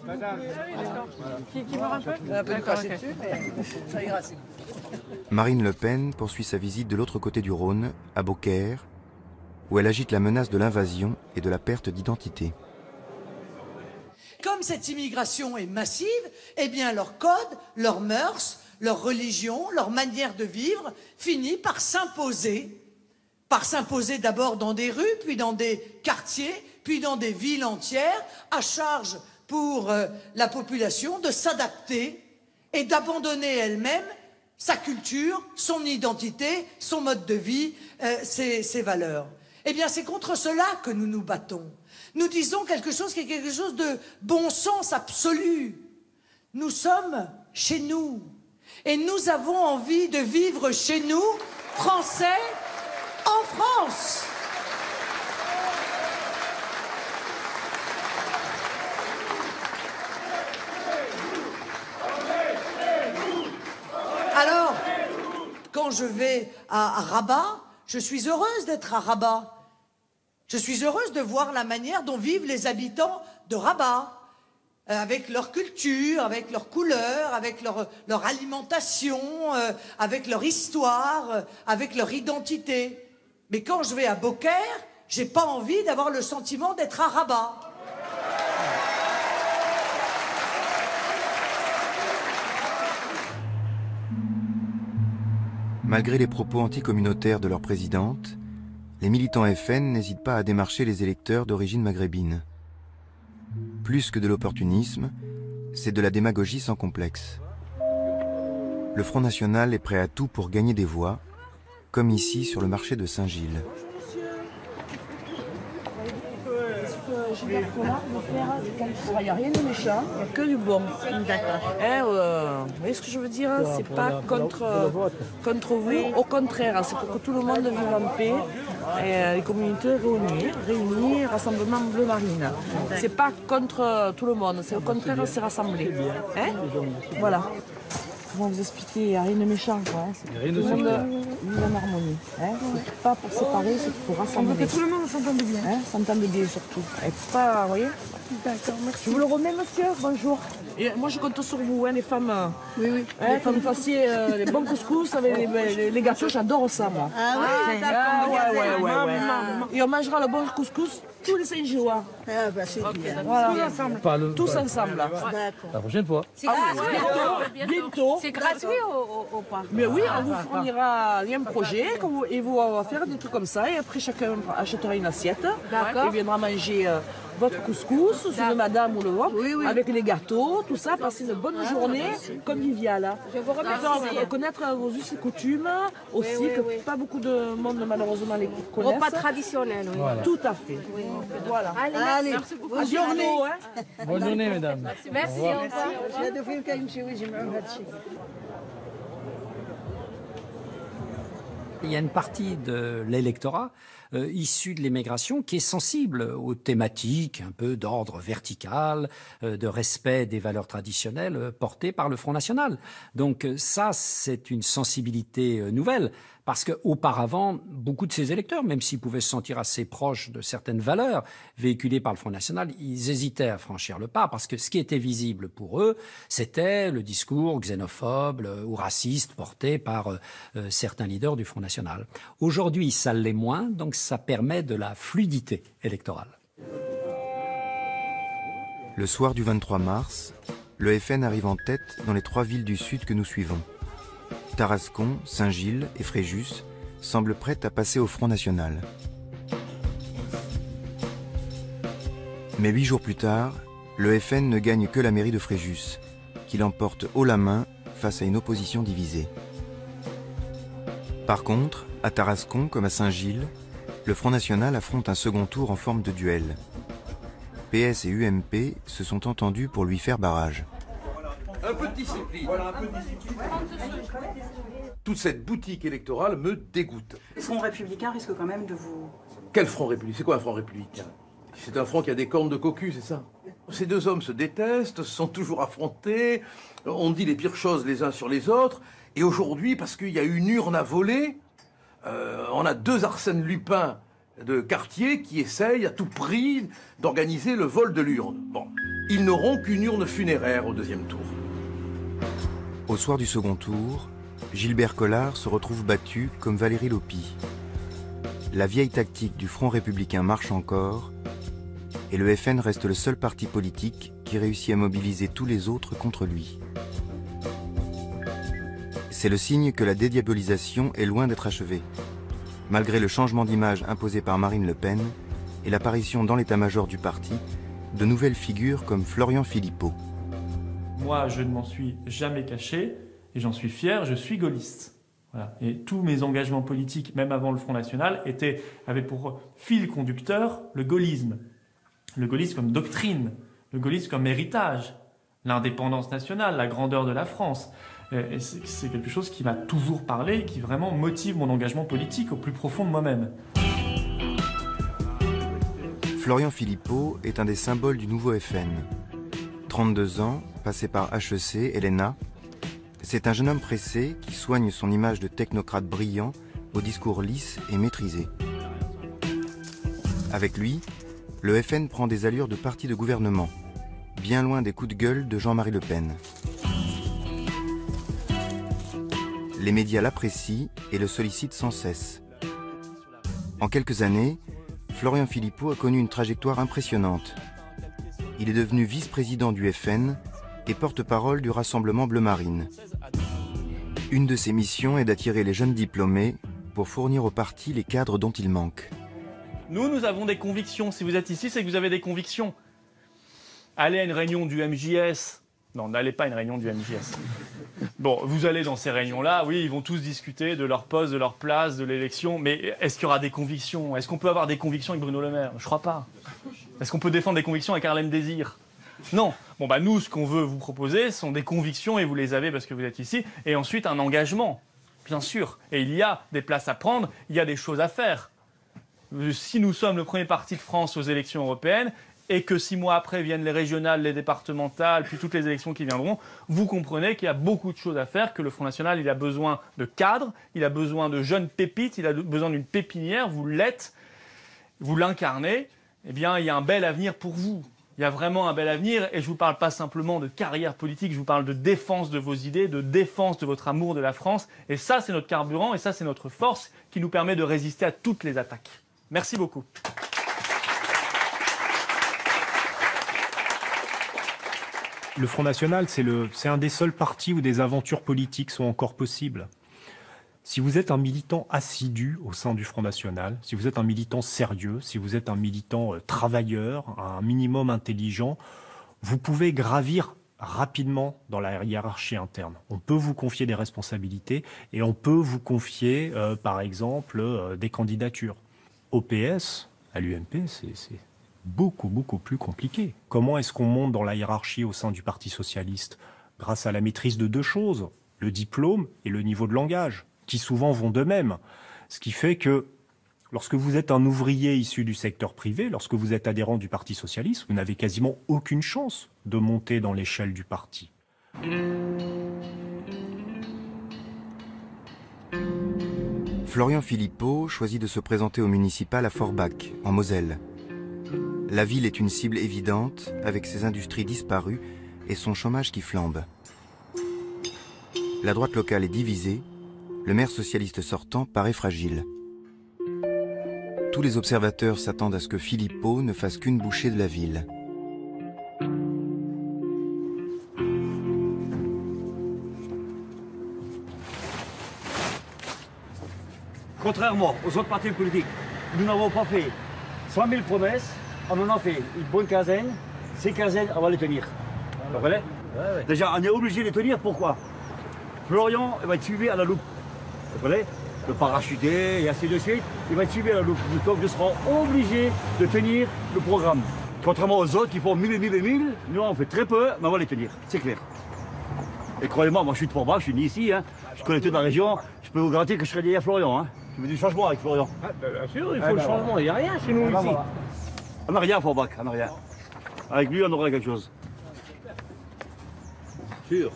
S17: Madame. Qui meurt un peu?
S22: Un peu de cracher dessus, mais ça ira.
S1: Marine Le Pen poursuit sa visite de l'autre côté du Rhône, à Beaucaire, où elle agite la menace de l'invasion et de la perte d'identité.
S22: Comme cette immigration est massive, eh bien leur code, leurs mœurs, leur religion, leur manière de vivre finit par s'imposer. Par s'imposer d'abord dans des rues, puis dans des quartiers, puis dans des villes entières, à charge pour la population de s'adapter et d'abandonner elle-même sa culture, son identité, son mode de vie, ses valeurs. Eh bien c'est contre cela que nous nous battons. Nous disons quelque chose qui est quelque chose de bon sens absolu. Nous sommes chez nous. Et nous avons envie de vivre chez nous, Français, en France. Alors, quand je vais à Rabat, je suis heureuse d'être à Rabat. Je suis heureuse de voir la manière dont vivent les habitants de Rabat, avec leur culture, avec leurs couleurs, avec leur alimentation, avec leur histoire, avec leur identité. Mais quand je vais à Beaucaire, j'ai pas envie d'avoir le sentiment d'être à Rabat.
S1: Malgré les propos anticommunautaires de leur présidente, les militants FN n'hésitent pas à démarcher les électeurs d'origine maghrébine. Plus que de l'opportunisme, c'est de la démagogie sans complexe. Le Front National est prêt à tout pour gagner des voix, comme ici sur le marché de Saint-Gilles.
S4: Il n'y a rien de méchant, il n'y a que du bon. D'accord. Vous voyez ce que je veux dire? C'est pas contre vous, au contraire, c'est pour que tout le monde vive en paix. Et les communautés réunies, rassemblement bleu marine. C'est pas contre tout le monde, c'est au contraire, c'est rassemblé. Hein? Voilà. Comment vous expliquer? Il n'y a rien de méchant, quoi. C'est tout le monde vit en harmonie. Hein? C'est pas pour séparer, c'est pour rassembler. On veut que tout le monde s'entende bien. Hein? S'entende bien surtout. Et pas, vous voyez? D'accord, merci. Je vous le remets, monsieur. Bonjour. Et moi, je compte sur vous, hein, les femmes. Oui, oui. Hein, les femmes fassiez les bons couscous avec les gâteaux, j'adore ça, moi. Ah oui, d'accord. Ouais. Et on mangera le bon couscous tous les Saint-Gillois. Ah bah c'est bien. Voilà. Tous ensemble. Tous ensemble. D'accord.
S6: La prochaine fois.
S4: Bientôt.
S2: C'est gratuit ou pas?
S4: Mais oui, on vous fournira un projet et vous va faire des trucs comme ça. Et après, chacun achètera une assiette. D'accord. Et viendra manger votre couscous, ou le madame ou le vôtre, avec les gâteaux, tout ça, passer une bonne journée conviviale. Je vous remercie. Connaître vos us et coutumes aussi, que pas beaucoup de monde malheureusement les connaissent.
S2: Repas traditionnel, oui.
S4: Voilà. Tout à fait. Oui. Voilà. Allez, merci beaucoup. Bonne journée.
S6: Bonne journée, mesdames.
S2: Merci.
S11: Il y a une partie de l'électorat issu de l'immigration qui est sensible aux thématiques un peu d'ordre vertical, de respect des valeurs traditionnelles portées par le Front National. Donc ça, c'est une sensibilité nouvelle. Parce qu'auparavant, beaucoup de ces électeurs, même s'ils pouvaient se sentir assez proches de certaines valeurs véhiculées par le Front National, ils hésitaient à franchir le pas parce que ce qui était visible pour eux, c'était le discours xénophobe ou raciste porté par certains leaders du Front National. Aujourd'hui, ça l'est moins, donc ça permet de la fluidité électorale.
S1: Le soir du 23 mars, le FN arrive en tête dans les 3 villes du Sud que nous suivons. Tarascon, Saint-Gilles et Fréjus semblent prêtes à passer au Front National. Mais 8 jours plus tard, le FN ne gagne que la mairie de Fréjus, qui l'emporte haut la main face à une opposition divisée. Par contre, à Tarascon comme à Saint-Gilles, le Front National affronte un second tour en forme de duel. PS et UMP se sont entendus pour lui faire barrage.
S16: Un peu de discipline. Voilà, un peu de discipline. Toute cette boutique électorale me dégoûte.
S12: Le Front républicain risque quand même de vous...
S16: Quel Front républicain? C'est quoi un Front républicain? C'est un front qui a des cornes de cocu, c'est ça? Ces deux hommes se détestent, se sont toujours affrontés, on dit les pires choses les uns sur les autres, et aujourd'hui, parce qu'il y a une urne à voler, on a 2 Arsène Lupin de quartier qui essayent à tout prix d'organiser le vol de l'urne. Bon, ils n'auront qu'une urne funéraire au 2e tour.
S1: Au soir du second tour, Gilbert Collard se retrouve battu comme Valérie Lopi. La vieille tactique du Front républicain marche encore, et le FN reste le seul parti politique qui réussit à mobiliser tous les autres contre lui. C'est le signe que la dédiabolisation est loin d'être achevée, malgré le changement d'image imposé par Marine Le Pen et l'apparition dans l'état-major du parti de nouvelles figures comme Florian Philippot.
S20: Moi, je ne m'en suis jamais caché, et j'en suis fier, je suis gaulliste. Voilà. Et tous mes engagements politiques, même avant le Front National, avaient pour fil conducteur le gaullisme. Le gaullisme comme doctrine, le gaullisme comme héritage, l'indépendance nationale, la grandeur de la France. Et c'est quelque chose qui m'a toujours parlé et qui vraiment motive mon engagement politique au plus profond de moi-même.
S1: Florian Philippot est un des symboles du nouveau FN. 32 ans, passé par HEC et l'ENA, c'est un jeune homme pressé qui soigne son image de technocrate brillant au discours lisse et maîtrisé. Avec lui, le FN prend des allures de parti de gouvernement, bien loin des coups de gueule de Jean-Marie Le Pen. Les médias l'apprécient et le sollicitent sans cesse. En quelques années, Florian Philippot a connu une trajectoire impressionnante. Il est devenu vice-président du FN et porte-parole du Rassemblement Bleu Marine. Une de ses missions est d'attirer les jeunes diplômés pour fournir au parti les cadres dont il manque.
S24: Nous avons des convictions. Si vous êtes ici, c'est que vous avez des convictions. Allez à une réunion du MJS. Non, n'allez pas à une réunion du MJS. Bon, vous allez dans ces réunions-là, oui, ils vont tous discuter de leur poste, de leur place, de l'élection, mais est-ce qu'il y aura des convictions? Est-ce qu'on peut avoir des convictions avec Bruno Le Maire? Je crois pas. Est-ce qu'on peut défendre des convictions avec Harlem Désir? Non. Bon, bah nous, ce qu'on veut vous proposer, sont des convictions, et vous les avez parce que vous êtes ici, et ensuite un engagement, bien sûr. Et il y a des places à prendre, il y a des choses à faire. Si nous sommes le premier parti de France aux élections européennes, et que 6 mois après viennent les régionales, les départementales, puis toutes les élections qui viendront, vous comprenez qu'il y a beaucoup de choses à faire, que le Front National, il a besoin de cadres, il a besoin de jeunes pépites, il a besoin d'une pépinière, vous l'êtes, vous l'incarnez, eh bien, il y a un bel avenir pour vous. Il y a vraiment un bel avenir, et je ne vous parle pas simplement de carrière politique, je vous parle de défense de vos idées, de défense de votre amour de la France, et ça, c'est notre carburant, et ça, c'est notre force qui nous permet de résister à toutes les attaques. Merci beaucoup.
S3: Le Front National, c'est un des seuls partis où des aventures politiques sont encore possibles. Si vous êtes un militant assidu au sein du Front National, si vous êtes un militant sérieux, si vous êtes un militant travailleur, un minimum intelligent, vous pouvez gravir rapidement dans la hiérarchie interne. On peut vous confier des responsabilités et on peut vous confier, par exemple, des candidatures. Au PS, à l'UMP, c'est beaucoup plus compliqué. Comment est-ce qu'on monte dans la hiérarchie au sein du Parti socialiste? Grâce à la maîtrise de 2 choses, le diplôme et le niveau de langage, qui souvent vont de même. Ce qui fait que lorsque vous êtes un ouvrier issu du secteur privé, lorsque vous êtes adhérent du Parti socialiste, vous n'avez quasiment aucune chance de monter dans l'échelle du parti.
S1: Florian Philippot choisit de se présenter au municipal à Forbach, en Moselle. La ville est une cible évidente, avec ses industries disparues et son chômage qui flambe. La droite locale est divisée, le maire socialiste sortant paraît fragile. Tous les observateurs s'attendent à ce que Philippot ne fasse qu'une bouchée de la ville.
S5: Contrairement aux autres partis politiques, nous n'avons pas fait 100 000 promesses, on en a fait une bonne quinzaine. Ces quinzaines, on va les tenir. Vous comprenez? Ouais. Déjà, on est obligé de les tenir. Pourquoi? Florian va être suivi à la loupe. Vous comprenez? Le parachuté et ainsi de suite, il va être suivi à la loupe. Donc, nous serons obligés de tenir le programme. Contrairement aux autres qui font 1000 et 1000 et 1000, nous on fait très peu, mais on va les tenir. C'est clair. Et croyez-moi, moi je suis de Forbach, je suis né ici, hein. Je connais toute la région, je peux vous garantir que je serai derrière Florian. Hein. Je veux du changement avec Florian. Ah, bien sûr, il faut le changement, il n'y a rien chez nous ici. Voilà. On n'a rien à Forbach, on n'a rien. Avec lui, on aura quelque chose.
S7: Sûr.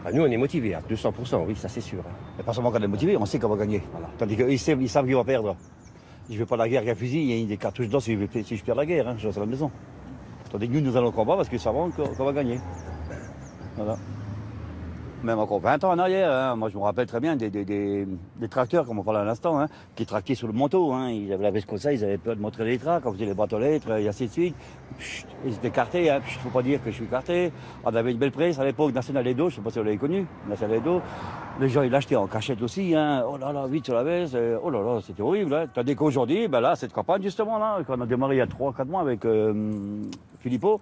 S7: Ah, nous, on est motivés à 200%, oui, ça c'est sûr.
S5: Et pas seulement qu'on est motivé, on sait qu'on va gagner. Voilà. Tandis qu'ils savent qu'ils vont perdre. Je ne veux pas la guerre avec un fusil, il y a des cartouches dedans si je perds la guerre, hein, je reste à la maison. Tandis que nous allons combattre parce qu'ils savent qu'on va gagner. Voilà. Même encore 20 ans en arrière, hein. Moi je me rappelle très bien des tracteurs, comme on parlait à l'instant, hein, qui tractaient sur le manteau. Hein. Ils avaient la veste comme ça, ils avaient peur de montrer les tracts, quand on faisait les boîtes aux lettres, et ainsi de suite. Chut, ils étaient cartés, il ne faut pas dire que je suis carté. On avait une belle presse à l'époque, National Edo, je ne sais pas si vous l'avez connu, National Edo. Les gens ils l'achetaient en cachette aussi, hein. Oh là là, vite sur la veste, oh là là, c'était horrible. Hein. Tandis qu'aujourd'hui, ben là, cette campagne justement, là, quand on a démarré il y a 3-4 mois avec Philippot,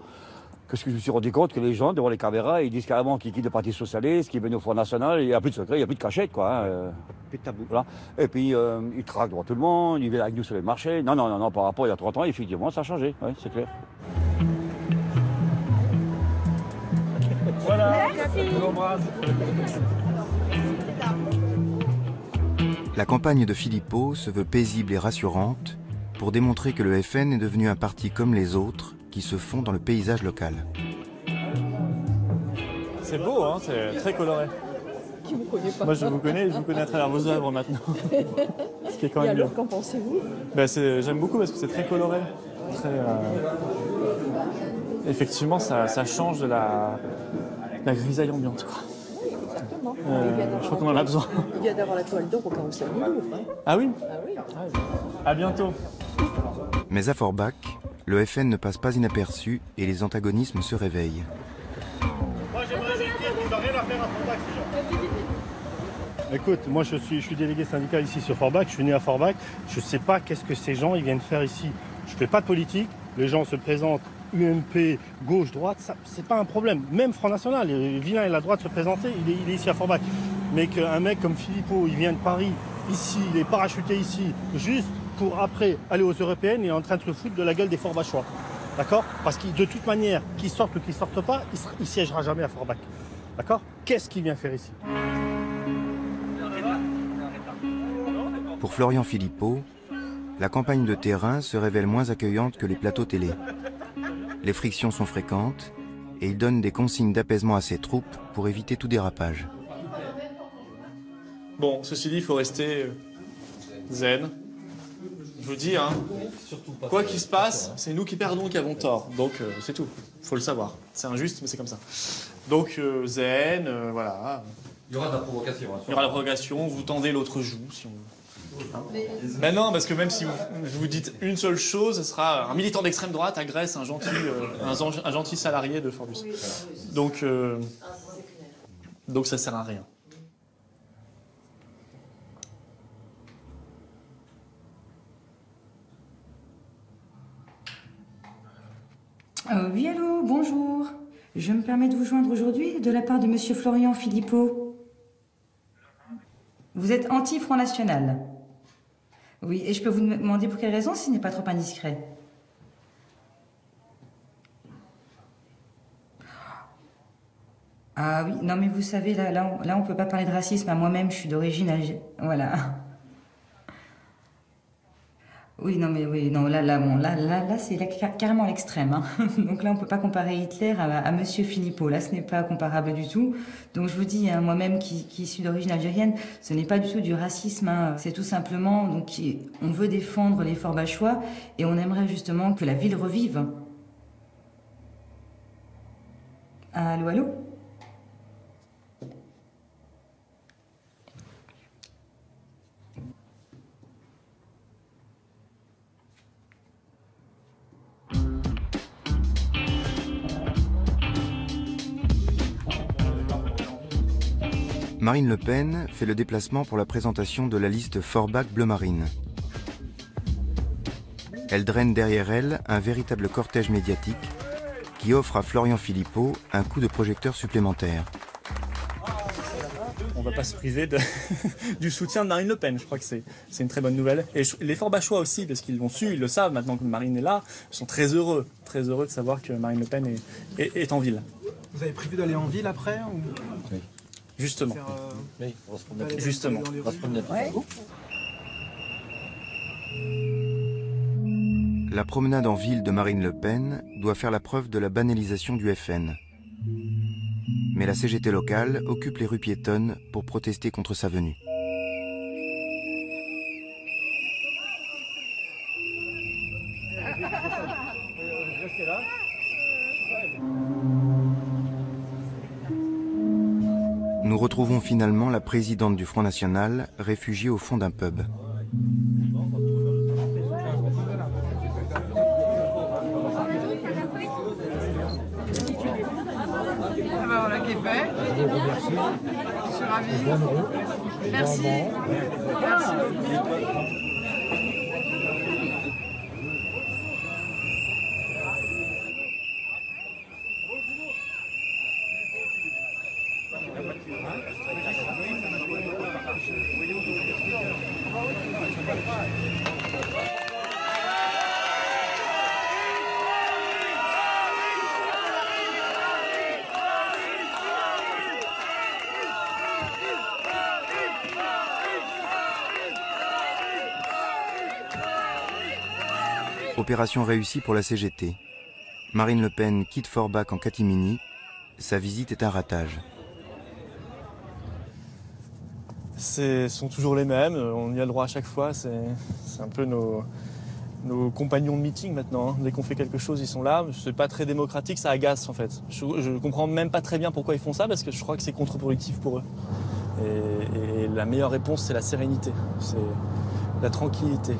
S5: qu'est-ce que je me suis rendu compte que les gens, devant les caméras, ils disent carrément qu'ils quittent le Parti Socialiste, qu'ils viennent au Front National, il n'y a plus de secret, il n'y a plus de cachette, quoi. Hein, plus de tabou. Voilà. Et puis, ils traquent devant tout le monde, ils viennent avec nous sur les marchés. Non, par rapport à il y a 30 ans, effectivement, ça a changé, oui, c'est clair. Voilà.
S2: Merci.
S1: La campagne de Philippot se veut paisible et rassurante pour démontrer que le FN est devenu un parti comme les autres qui se font dans le paysage local.
S24: C'est beau, hein, c'est très coloré.
S17: Qui vous connaît pas?
S24: Moi je vous connais à travers vos œuvres maintenant. Ce qui est quand même
S17: Et alors,
S24: bien.
S17: qu'en pensez-vous?
S24: J'aime beaucoup parce que c'est très coloré. Effectivement, ça change de la grisaille ambiante, quoi.
S17: Exactement.
S24: Je crois qu'on en a besoin.
S17: Il vient d'avoir la toile d'or au Carrousel du Louvre. Hein.
S24: Ah oui?
S17: Ah oui.
S24: À bientôt.
S1: Mais à Forbach, le FN ne passe pas inaperçu et les antagonismes se réveillent.
S9: Moi j'aimerais juste dire qu'ils n'ont rien à faire à Forbach, ces gens. Écoute, moi je suis délégué syndical ici sur Forbach, je suis né à Forbach, je ne sais pas qu'est-ce que ces gens ils viennent faire ici. Je ne fais pas de politique, les gens se présentent
S8: UMP, gauche, droite, c'est pas un problème. Même Front National, Villain et la droite se présenter, il est ici à Forbach. Mais qu'un mec comme Philippot, il vient de Paris, ici, il est parachuté ici, juste pour après aller aux européennes, il est en train de se foutre de la gueule des Forbachois. D'accord? Parce que de toute manière, qu'ils sortent ou qu'ils sortent pas, il siégera jamais à Forbach. D'accord? Qu'est-ce qu'il vient faire ici?
S1: Pour Florian Philippot, la campagne de terrain se révèle moins accueillante que les plateaux télé. Les frictions sont fréquentes et il donne des consignes d'apaisement à ses troupes pour éviter tout dérapage.
S24: Bon, ceci dit, il faut rester zen. Je vous dis, hein, quoi qu'il se passe, c'est nous qui perdons qui avons tort. Donc, c'est tout. Il faut le savoir. C'est injuste, mais c'est comme ça. Donc, zen, voilà.
S14: Il y aura de la provocation.
S24: Il y aura la provocation, vous tendez l'autre joue, si on veut. Mais non, parce que même si vous dites une seule chose, ce sera un militant d'extrême droite agresse un gentil salarié de Forbus. Donc ça sert à rien.
S15: Oui, allô, bonjour. Je me permets de vous joindre aujourd'hui de la part de monsieur Florian Philippot. Vous êtes anti-Front National. Oui, et je peux vous demander pour quelle raison, si ce n'est pas trop indiscret. Ah oui, non mais vous savez, là on peut pas parler de racisme. Moi-même, je suis d'origine algérienne. Voilà. Oui, non mais oui, non, là c'est carrément l'extrême. Hein. Donc là, on peut pas comparer Hitler à monsieur Philippot. Là, ce n'est pas comparable du tout. Donc je vous dis, hein, moi-même qui suis d'origine algérienne, ce n'est pas du tout du racisme. Hein. C'est tout simplement, donc, on veut défendre les Forbachois et on aimerait justement que la ville revive. Allô, allô?
S1: Marine Le Pen fait le déplacement pour la présentation de la liste Forbach Bleu Marine. Elle draine derrière elle un véritable cortège médiatique qui offre à Florian Philippot un coup de projecteur supplémentaire.
S24: On ne va pas se priver du soutien de Marine Le Pen. Je crois que c'est une très bonne nouvelle. Et les Forbachois aussi, parce qu'ils l'ont su, ils le savent maintenant que Marine est là, sont très heureux de savoir que Marine Le Pen est en ville.
S21: Vous avez prévu d'aller en ville après ou...
S24: Oui. Justement.
S14: Oui, on va se promener.
S24: Justement.
S14: On va se promener.
S15: Ouais.
S1: La promenade en ville de Marine Le Pen doit faire la preuve de la banalisation du FN. Mais la CGT locale occupe les rues piétonnes pour protester contre sa venue. Nous retrouvons finalement la présidente du Front National, réfugiée au fond d'un pub.
S17: Voilà qui est fait. Je suis ravie. Merci. Merci.
S1: Opération réussie pour la CGT. Marine Le Pen quitte Forbach en catimini. Sa visite est un ratage.
S24: Sont toujours les mêmes, on y a le droit à chaque fois. C'est un peu nos compagnons de meeting maintenant. Hein. Dès qu'on fait quelque chose, ils sont là. C'est pas très démocratique, ça agace en fait. Je comprends même pas très bien pourquoi ils font ça, parce que je crois que c'est contre-productif pour eux. Et la meilleure réponse, c'est la sérénité, c'est la tranquillité.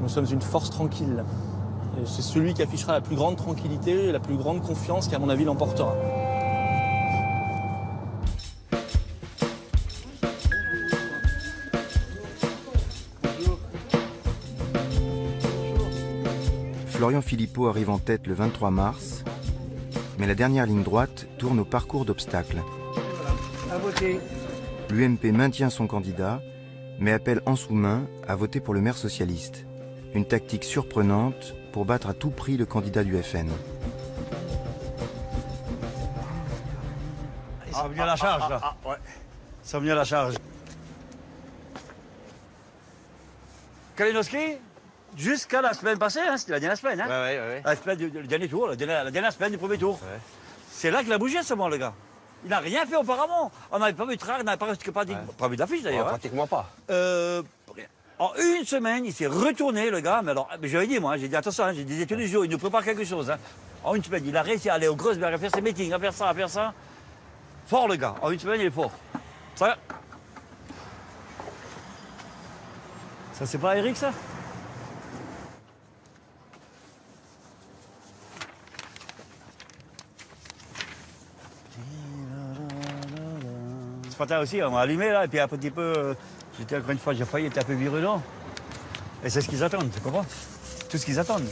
S24: Nous sommes une force tranquille. Et c'est celui qui affichera la plus grande tranquillité, la plus grande confiance qui, à mon avis, l'emportera.
S1: Florian Philippot arrive en tête le 23 mars, mais la dernière ligne droite tourne au parcours d'obstacles. L'UMP maintient son candidat, mais appelle en sous-main à voter pour le maire socialiste. Une tactique surprenante pour battre à tout prix le candidat du FN.
S5: Ça vient à la charge, là. Ouais. Ça vient à la charge. Kalinowski, jusqu'à la semaine passée, hein, c'était la dernière semaine. Hein. Ouais. La semaine le dernier tour, la dernière semaine du premier tour. Ouais. C'est là qu'il a bougé, ce moment, le gars. Il n'a rien fait auparavant. On n'avait pas vu de trac, on n'avait pas vu d'affiche, d'ailleurs.
S7: Pratiquement pas.
S5: En une semaine, il s'est retourné, le gars. Mais alors, j'avais dit, moi, j'ai dit, attention, hein, j'ai des études du jour, il nous prépare quelque chose. Hein. En une semaine, il a réussi à aller au Grosberg, à faire ses meetings, à faire ça. Fort, le gars. En une semaine, il est fort. Ça c'est pas Eric, ça? Ce matin aussi, on m'a allumé, là, et puis un petit peu... J'étais encore une fois, j'ai failli être un peu virulent. Et c'est ce qu'ils attendent, tu comprends? Tout ce qu'ils attendent.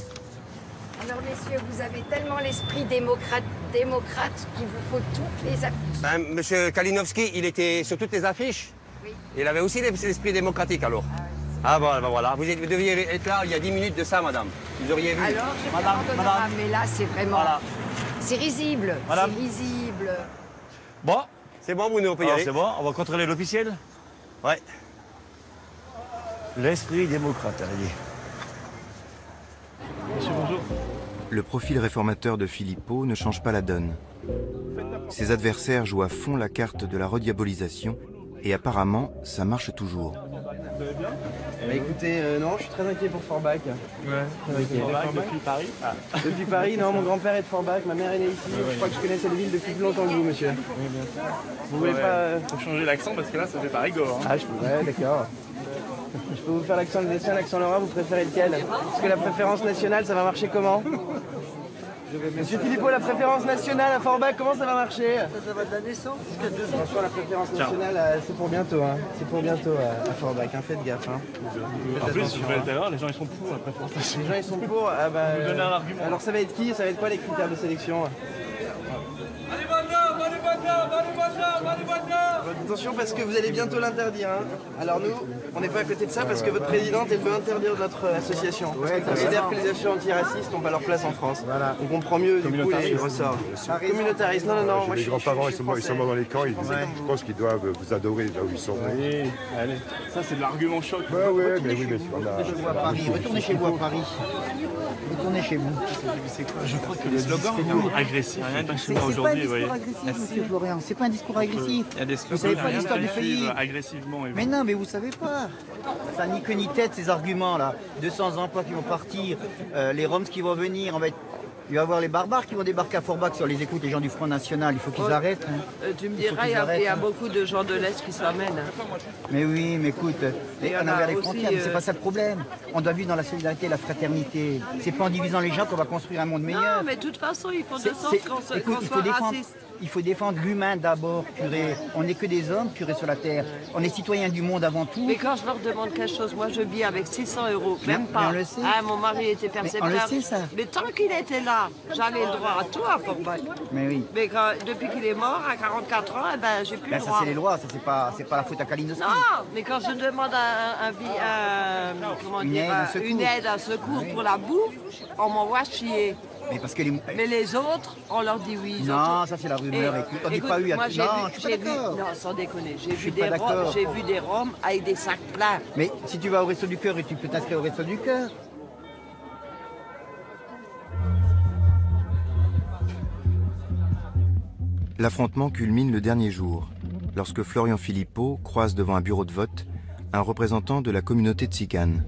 S10: Alors, messieurs, vous avez tellement l'esprit démocrate qu'il vous faut toutes les affiches.
S7: Ben, monsieur Kalinowski, il était sur toutes les affiches.
S10: Oui.
S7: Il avait aussi l'esprit démocratique, alors. Ah bon, ben voilà. Vous deviez être là il y a 10 minutes de ça, madame. Vous auriez vu.
S10: Alors, je vais rendre honorable, mais là, c'est vraiment... Voilà. C'est risible.
S5: Madame.
S10: C'est risible.
S5: Bon.
S7: C'est bon, Bruno, on peut y aller.
S5: C'est bon, on va contrôler l'officiel. Ouais. L'esprit démocrate, elle a dit.
S24: Monsieur, bonjour.
S1: Le profil réformateur de Philippot ne change pas la donne. Ses adversaires jouent à fond la carte de la rediabolisation et apparemment, ça marche toujours.
S13: Vous allez bien? Bah écoutez, non, je suis très inquiet pour Forbach. Ouais,
S24: Depuis Paris
S13: Depuis Paris, non, mon grand-père est de Forbach, ma mère est née ici. Je crois que je connais cette ville depuis plus longtemps que vous, monsieur.
S24: Oui, bien sûr.
S13: Vous voulez pas...
S24: Faut changer l'accent parce que là, ça fait pas rigolo. Hein.
S13: Ah, ouais, d'accord. Je peux vous faire l'accent alsacien, l'accent lorrain, vous préférez lequel? Parce que la préférence nationale, ça va marcher comment? Monsieur Philippot, la préférence nationale à Forbach, comment ça va marcher? Ça va de la naissance jusqu'à 2 ans. Franchement, la préférence nationale, c'est pour bientôt. Hein. C'est pour bientôt à Forbach, hein. Faites gaffe. Hein.
S24: En plus, je vais d'ailleurs, les gens ils sont pour la préférence nationale.
S13: Les gens ils sont pour. Ah bah,
S24: vous donnez un argument.
S13: Alors ça va être qui? Ça va être quoi les critères de sélection? Attention parce que vous allez bientôt l'interdire. Hein. Alors nous, on n'est pas à côté de ça parce que votre présidente, elle veut interdire notre association. Elle considère que les associations antiracistes n'ont pas leur place en France. Voilà. On comprend mieux du coup les ressorts. Communautariste, non. Moi,
S18: les grands-parents, ils sont morts dans les camps. Je pense qu'ils doivent vous adorer là où ils sont.
S24: Oui, allez. Ça, c'est de l'argument choc.
S23: Retournez chez vous à Paris. Retournez chez vous.
S24: Je crois que le slogan agressif, c'est pas aujourd'hui, vous voyez.
S23: Monsieur Florian, c'est pas un discours agressif.
S24: Il y a des slogans,
S23: vous savez pas l'histoire du pays.
S24: Agressivement.
S23: Mais non, mais vous savez pas. Ça ni queue ni tête ces arguments là. 200 emplois qui vont partir, les Roms qui vont venir, il va y avoir les barbares qui vont débarquer à Forbach sur les écoutes, les gens du Front National, il faut qu'ils arrêtent. Hein.
S4: Tu me diras, il y a beaucoup de gens de l'Est qui s'amènent.
S23: Mais oui, mais écoute, on a ouvert les frontières, mais c'est pas ça le problème. On doit vivre dans la solidarité et la fraternité. C'est pas en divisant les gens qu'on va construire un monde meilleur.
S4: Non, mais de toute façon, il faut de sorte qu'on soit raciste.
S23: Il faut défendre l'humain d'abord, purée. On n'est que des hommes, purée, sur la terre. On est citoyens du monde avant tout.
S4: Mais quand je leur demande quelque chose, moi je vis avec 600 €, même pas.
S23: On le sait.
S4: Ah, mon mari était percepteur.
S23: Mais on le sait, ça.
S4: Mais tant qu'il était là, j'avais le droit à tout à Forbach.
S23: Mais oui.
S4: Mais depuis qu'il est mort, à 44 ans, eh ben, j'ai plus le droit.
S23: Ça, c'est les lois, ça, c'est pas la faute à Kalinowski.
S4: Non, mais quand je demande une aide, un secours pour la bouffe, on m'envoie chier. Mais les autres, on leur dit oui.
S23: Non, ça c'est la rumeur. On n'est pas eu à tout. Non, je suis pas d'accord.
S4: Non, sans déconner. J'ai vu des Roms avec des sacs pleins.
S23: Mais si tu vas au Resto du Cœur et tu peux t'inscrire au Resto du Cœur.
S1: L'affrontement culmine le dernier jour, lorsque Florian Philippot croise devant un bureau de vote un représentant de la communauté tsikane.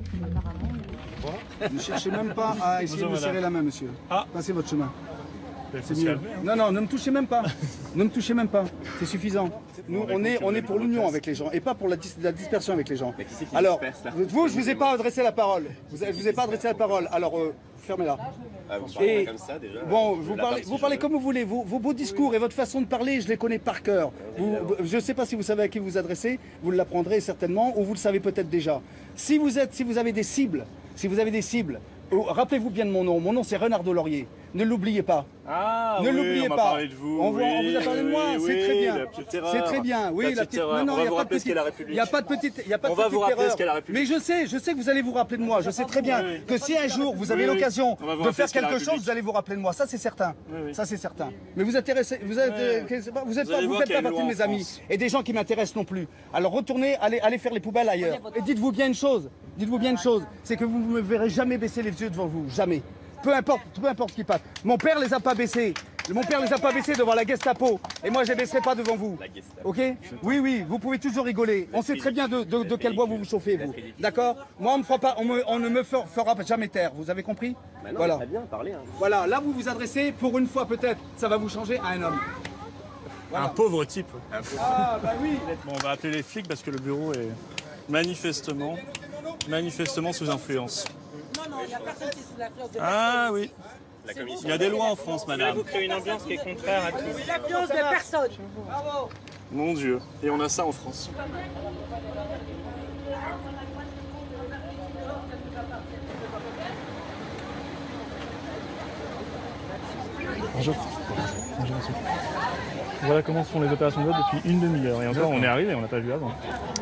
S21: Ne cherchez même pas à essayer de me serrer la main, monsieur. Passez votre chemin. C'est mieux. Non, ne me touchez même pas. Ne me touchez même pas. C'est suffisant. Nous, on est pour l'union avec les gens et pas pour la dispersion avec les gens. Alors, vous, je vous ai pas adressé la parole. Je vous ai pas adressé la parole. Alors, fermez-la. Et bon, vous parlez comme vous voulez. Vos beaux discours et votre façon de parler, je les connais par cœur. Je ne sais pas si vous savez à qui vous vous adressez. Vous l'apprendrez certainement, ou vous le savez peut-être déjà. Si vous avez des cibles, Rappelez-vous bien de mon nom. Mon nom, c'est Renard Laurier. Ne l'oubliez pas.
S24: Ah,
S21: ne l'oubliez pas.
S24: Parlé de vous.
S21: On vous a parlé de moi, c'est très bien. C'est très bien. Oui,
S24: la petite erreur.
S21: Non,
S24: on va vous rappeler ce qu'est la République.
S21: Il n'y a pas de petite erreur.
S24: On va vous rappeler ce qu'est la République.
S21: Mais je sais que vous allez vous rappeler de moi. Je sais très bien que si un jour vous avez l'occasion de faire quelque chose, vous allez vous rappeler de moi. Ça, c'est certain. Ça, c'est certain. Mais vous faites pas partie de mes amis et des gens qui m'intéressent non plus. Alors retournez, allez faire les poubelles ailleurs. Et dites-vous bien une chose. C'est que vous ne me verrez jamais baisser les yeux devant vous. Jamais. Peu importe qui passe. Mon père les a pas baissés. Mon père les a pas baissés devant la Gestapo. Et moi, je ne baisserai pas devant vous. Ok? Oui, vous pouvez toujours rigoler. On sait très bien de quel bois vous vous chauffez, vous. D'accord? Moi, on ne me fera jamais taire. Vous avez compris? Voilà. Voilà, là, vous vous adressez, pour une fois peut-être, ça va vous changer, à un homme.
S24: Voilà. Un pauvre type.
S21: Ah, bah oui.
S24: Bon, on va appeler les flics parce que le bureau est manifestement sous influence.
S6: Non, il n'y a personne qui est sous l'influence de
S24: Ah oui. Il y a des lois en France, madame.
S6: Vous créez une ambiance qui est contraire à tout. L'influence de personne. Bravo.
S24: Mon Dieu. Et on a ça en France. Bonjour. Bonjour, monsieur. Voilà comment se font les opérations de vote depuis une demi-heure. Et encore, on est arrivé, on n'a pas vu avant.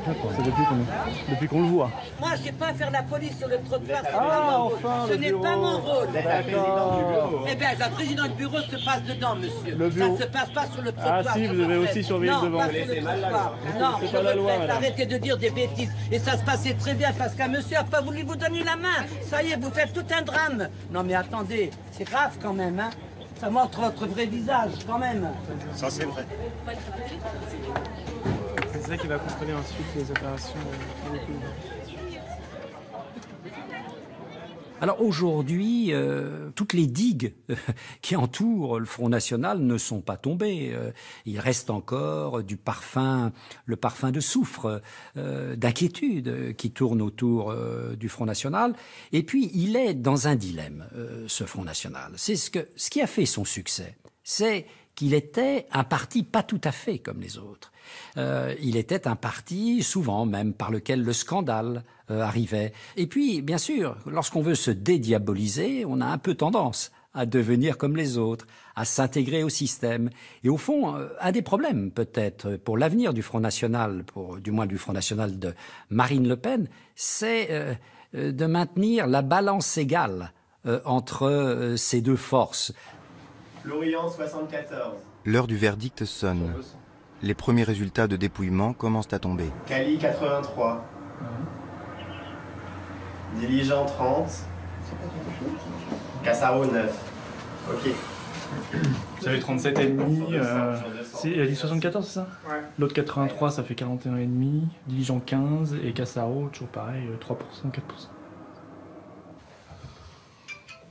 S24: C'est depuis qu'on le voit.
S6: Moi, je n'ai pas à faire la police sur le trottoir.
S24: Enfin,
S6: ce n'est pas mon rôle.
S24: D'accord.
S6: Eh bien, la présidente du bureau se passe dedans, monsieur.
S24: Le bureau.
S6: Ça ne se passe pas sur le trottoir.
S24: Ah si, vous avez aussi surveillé le devant.
S6: Pas sur le trottoir. Non,
S24: c'est pas la loi, madame.
S6: Arrêtez de dire des bêtises. Et ça se passait très bien parce qu'un monsieur n'a pas voulu vous donner la main. Ça y est, vous faites tout un drame. Non, mais attendez, c'est grave quand même, hein. Ça montre votre vrai visage, quand même.
S24: Ça, c'est vrai. C'est ça qui va contrôler ensuite les opérations de
S11: Alors aujourd'hui, toutes les digues qui entourent le Front National ne sont pas tombées. Il reste encore le parfum de soufre, d'inquiétude qui tourne autour du Front National. Et puis il est dans un dilemme, ce Front National. C'est ce qui a fait son succès. C'est qu'il était un parti pas tout à fait comme les autres. Il était un parti, souvent même, par lequel le scandale arrivait. Et puis, bien sûr, lorsqu'on veut se dédiaboliser, on a un peu tendance à devenir comme les autres, à s'intégrer au système. Et au fond, un des problèmes, peut-être, pour l'avenir du Front National, du moins du Front National de Marine Le Pen, c'est de maintenir la balance égale entre ces deux forces.
S19: Florian, 74.
S1: L'heure du verdict sonne. Les premiers résultats de dépouillement commencent à tomber.
S19: Cali, 83. Diligent, 30. Cassaro, 9. Ok.
S24: Vous avez 37,5. Il a dit 74, c'est ça?
S19: Ouais.
S24: L'autre 83, ça fait 41,5. Diligent, 15. Et Cassaro, toujours pareil, 3%,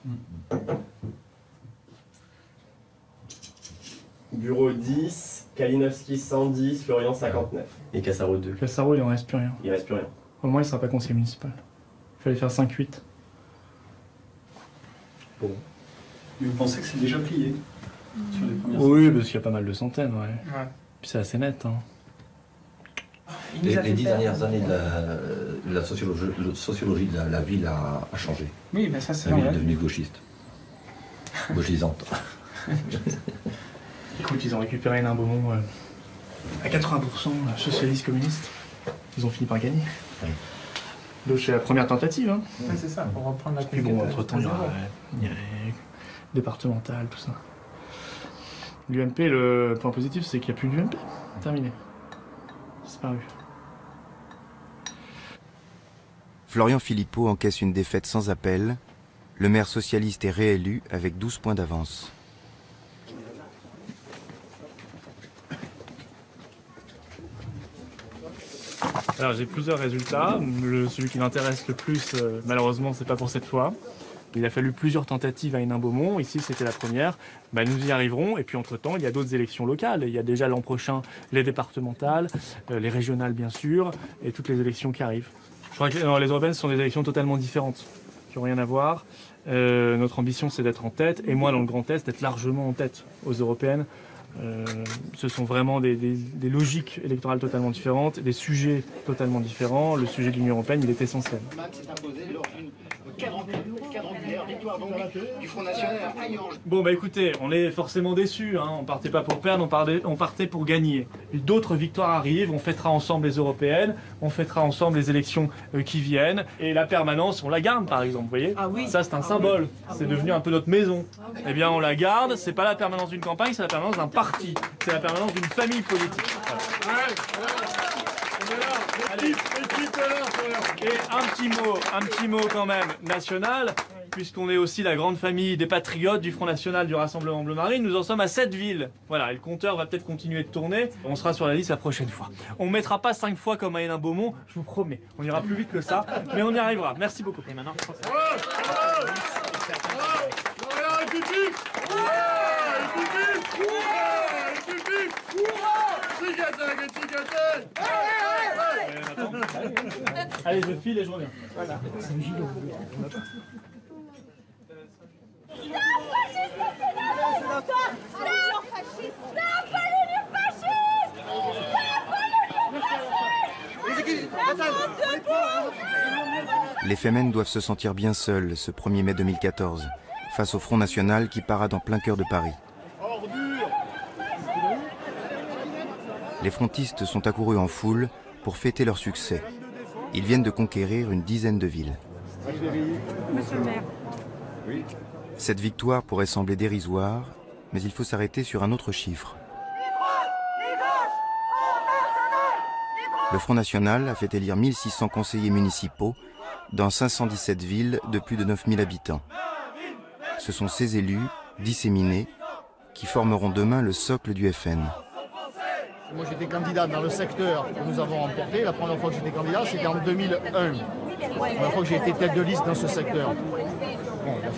S24: 4%.
S19: Bureau 10, Kalinowski 110, Florian 59. Et Cassaro 2.
S24: Cassaro, il en reste plus rien.
S19: Il reste plus rien.
S24: Au moins, il sera pas conseiller municipal. Il fallait faire 5-8.
S19: Bon.
S22: Mais vous pensez que c'est déjà plié sur les premières
S24: Oui, parce qu'il y a pas mal de centaines, ouais. Puis c'est assez net, hein.
S14: Les 10 dernières années de la sociologie de la ville a changé.
S22: Oui, mais ça c'est
S14: la ville
S22: vrai.
S14: est devenue gauchiste. Gauchisante.
S24: Écoute, ils ont récupéré Hénin Beaumont à 80% socialiste communiste. Ils ont fini par gagner.
S14: Oui.
S24: Donc c'est la première tentative. Hein.
S22: Ouais, c'est ça, pour reprendre la
S24: Puis bon, entre-temps, il y aura départemental, tout ça. L'UMP, le point positif, c'est qu'il n'y a plus d'UMP. Terminé. Disparu.
S1: Florian Philippot encaisse une défaite sans appel. Le maire socialiste est réélu avec 12 points d'avance.
S24: Alors j'ai plusieurs résultats. Celui qui m'intéresse le plus, malheureusement, c'est pas pour cette fois. Il a fallu plusieurs tentatives à Hénin-Beaumont. Ici, c'était la première. Nous y arriverons. Et puis, entre-temps, il y a d'autres élections locales. Il y a déjà l'an prochain les départementales, les régionales, bien sûr, et toutes les élections qui arrivent. Je crois que les européennes sont des élections totalement différentes, qui n'ont rien à voir. Notre ambition, c'est d'être en tête. Et moi, dans le Grand Est, d'être largement en tête aux européennes. Ce sont vraiment des logiques électorales totalement différentes, des sujets totalement différents. Le sujet de l'Union européenne, il est essentiel.
S3: Du Front National à Yange.
S24: Bon bah écoutez, on est forcément déçus, hein. On partait pas pour perdre, on partait pour gagner. D'autres victoires arrivent, on fêtera ensemble les européennes, on fêtera ensemble les élections qui viennent, et la permanence, on la garde par exemple, vous voyez.
S23: Ah oui.
S24: Ça c'est un symbole, c'est devenu un peu notre maison. Eh bien on la garde, c'est pas la permanence d'une campagne, c'est la permanence d'un parti, c'est la permanence d'une famille politique. Voilà. Allez. Et un petit mot quand même national, puisqu'on est aussi la grande famille des patriotes du Front National du Rassemblement Bleu Marine. Nous en sommes à 7 villes. Voilà, et le compteur va peut-être continuer de tourner. On sera sur la liste la prochaine fois. On ne mettra pas 5 fois comme à Hénin-Beaumont, je vous promets. On ira plus vite que ça, mais on y arrivera. Merci beaucoup. Et maintenant, allez, je file et je reviens. Voilà.
S1: Les Femen doivent se sentir bien seuls ce 1er mai 2014, face au Front National qui parade en plein cœur de Paris. Les frontistes sont accourus en foule pour fêter leur succès. Ils viennent de conquérir une dizaine de villes.
S17: Monsieur le maire.
S1: Oui. Cette victoire pourrait sembler dérisoire, mais il faut s'arrêter sur un autre chiffre. Le Front National a fait élire 1600 conseillers municipaux dans 517 villes de plus de 9000 habitants. Ce sont ces élus, disséminés, qui formeront demain le socle du FN.
S9: Moi j'étais candidat dans le secteur que nous avons remporté. La première fois que j'étais candidat, c'était en 2001. La première fois que j'ai été tête de liste dans ce secteur. Bon, il a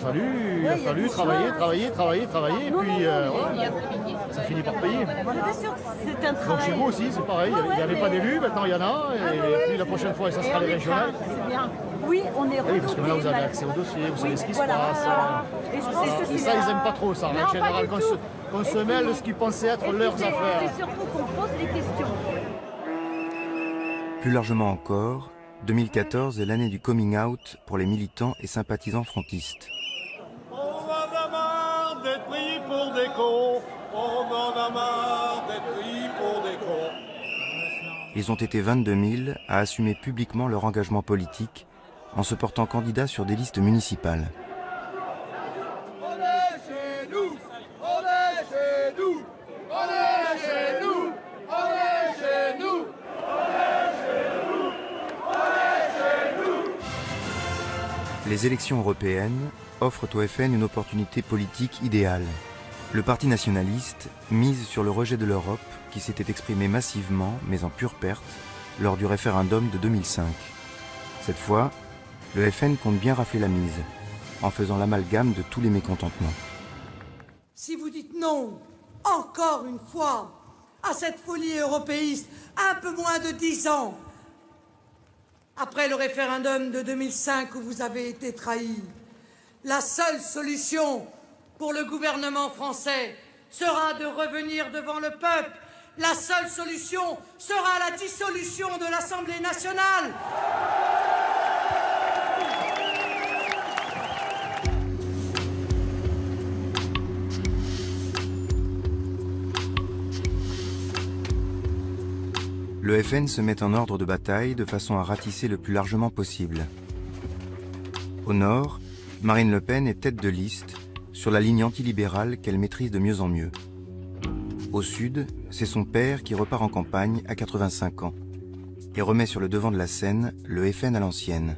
S9: fallu travailler, et puis voilà, ça finit par payer. Donc chez vous aussi, c'est pareil, il n'y avait pas d'élus, maintenant il y en a, et puis la prochaine fois, ça sera les régionales.
S23: Oui, on est
S9: oui, parce que là, vous avez accès au dossier, vous savez ce qui se passe. Et ça, ils n'aiment pas trop ça, en général, qu'on se mêle de ce qu'ils pensaient être leurs affaires.
S23: C'est surtout qu'on pose des questions.
S1: Plus largement encore, 2014 est l'année du coming out pour les militants et sympathisants frontistes.
S12: On en a marre d'être pris pour des cons. On en a marre d'être pris pour des cons.
S1: Ils ont été 22 000 à assumer publiquement leur engagement politique en se portant candidats sur des listes municipales.
S12: On est chez nous, on est chez nous, on est chez nous, on est chez nous, on est chez nous, on est chez nous.
S1: Les élections européennes offrent au FN une opportunité politique idéale. Le parti nationaliste mise sur le rejet de l'Europe qui s'était exprimé massivement, mais en pure perte, lors du référendum de 2005. Cette fois, le FN compte bien rafler la mise, en faisant l'amalgame de tous les mécontentements.
S16: Si vous dites non, encore une fois, à cette folie européiste, un peu moins de 10 ans, après le référendum de 2005 où vous avez été trahi, la seule solution pour le gouvernement français sera de revenir devant le peuple. La seule solution sera la dissolution de l'Assemblée nationale.
S1: Le FN se met en ordre de bataille de façon à ratisser le plus largement possible. Au nord, Marine Le Pen est tête de liste sur la ligne antilibérale qu'elle maîtrise de mieux en mieux. Au sud, c'est son père qui repart en campagne à 85 ans et remet sur le devant de la scène le FN à l'ancienne.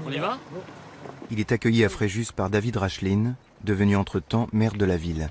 S24: On y va ?
S1: Il est accueilli à Fréjus par David Racheline, devenu entre-temps maire de la ville.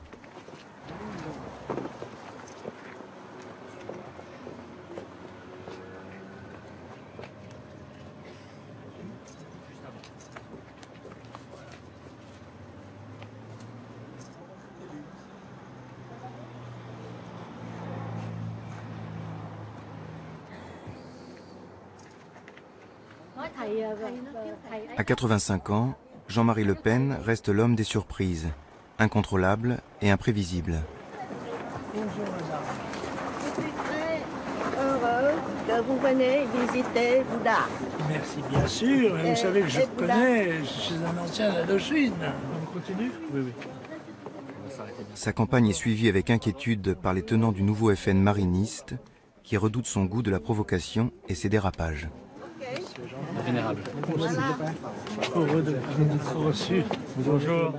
S1: À 85 ans, Jean-Marie Le Pen reste l'homme des surprises, incontrôlable et imprévisible.
S17: Bonjour madame.
S2: Je suis très heureux que vous venez visiter Bouddha.
S8: Merci bien sûr, vous savez que je connais, je suis un ancien d'Indochine. On continue? Oui, oui.
S1: Sa campagne est suivie avec inquiétude par les tenants du nouveau FN mariniste, qui redoutent son goût de la provocation et ses dérapages.
S24: Vénérable.
S8: Heureux d'être reçu. Bonjour.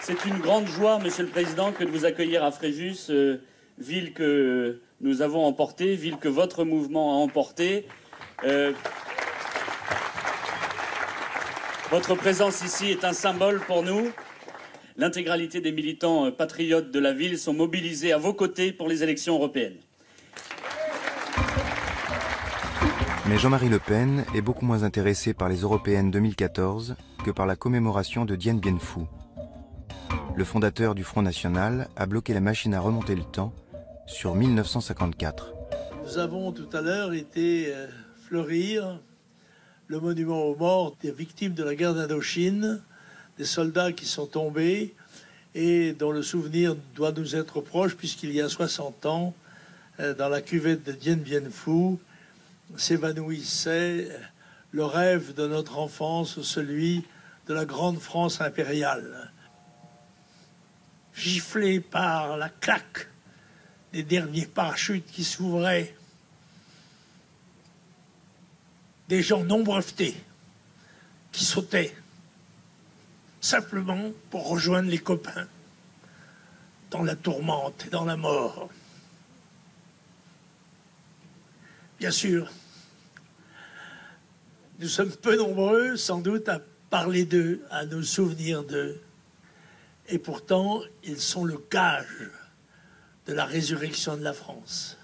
S15: C'est une grande joie, Monsieur le Président, que de vous accueillir à Fréjus, ville que nous avons emportée, ville que votre mouvement a emportée. Votre présence ici est un symbole pour nous. L'intégralité des militants patriotes de la ville sont mobilisés à vos côtés pour les élections européennes.
S1: Mais Jean-Marie Le Pen est beaucoup moins intéressé par les européennes 2014 que par la commémoration de Dien Bien Phu. Le fondateur du Front National a bloqué la machine à remonter le temps sur 1954.
S8: Nous avons tout à l'heure été fleurir le monument aux morts des victimes de la guerre d'Indochine, des soldats qui sont tombés et dont le souvenir doit nous être proche puisqu'il y a 60 ans, dans la cuvette de Dien Bien Phu, s'évanouissait le rêve de notre enfance, celui de la grande France impériale. Giflé par la claque des derniers parachutes qui s'ouvraient, des gens non brevetés qui sautaient simplement pour rejoindre les copains dans la tourmente et dans la mort. Bien sûr, nous sommes peu nombreux sans doute à parler d'eux, à nous souvenir d'eux. Et pourtant, ils sont le gage de la résurrection de la France.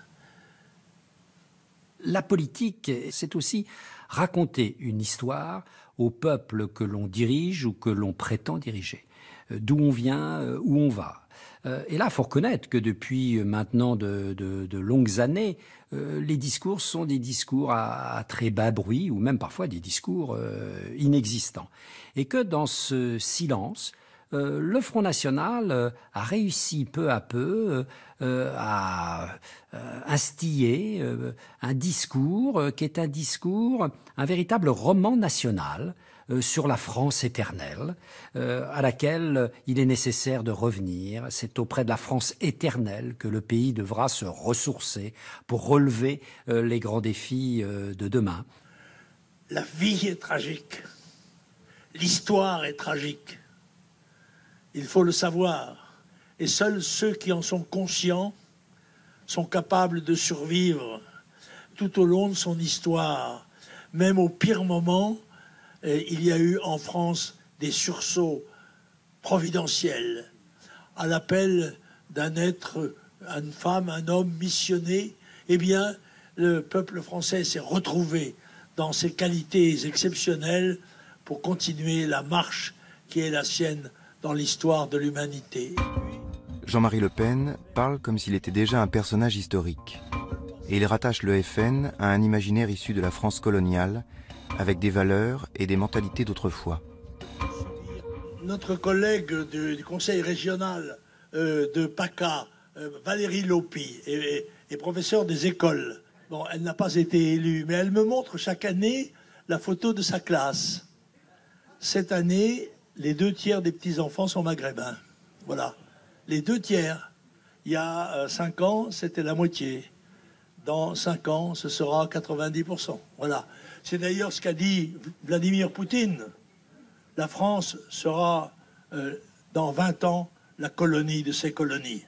S11: La politique, c'est aussi raconter une histoire au peuple que l'on dirige ou que l'on prétend diriger. D'où on vient, où on va. Et là, il faut reconnaître que depuis maintenant de longues années, les discours sont des discours à très bas bruit ou même parfois des discours inexistants. Et que dans ce silence, le Front National a réussi peu à peu à instiller un discours qui est un véritable roman national sur la France éternelle, à laquelle il est nécessaire de revenir. C'est auprès de la France éternelle que le pays devra se ressourcer pour relever les grands défis de demain.
S8: La vie est tragique, l'histoire est tragique. Il faut le savoir. Et seuls ceux qui en sont conscients sont capables de survivre tout au long de son histoire. Même au pire moment, il y a eu en France des sursauts providentiels à l'appel d'un être, une femme, un homme missionné. Eh bien, le peuple français s'est retrouvé dans ses qualités exceptionnelles pour continuer la marche qui est la sienne dans l'histoire de l'humanité.
S1: Jean-Marie Le Pen parle comme s'il était déjà un personnage historique. Et il rattache le FN à un imaginaire issu de la France coloniale, avec des valeurs et des mentalités d'autrefois.
S8: Notre collègue du conseil régional de PACA, Valérie Lopi, est professeure des écoles. Bon, elle n'a pas été élue, mais elle me montre chaque année la photo de sa classe. Cette année, les 2/3 des petits-enfants sont maghrébins. Voilà. Les 2/3. Il y a 5 ans, c'était la moitié. Dans 5 ans, ce sera 90%. Voilà. C'est d'ailleurs ce qu'a dit Vladimir Poutine. La France sera, dans 20 ans, la colonie de ses colonies.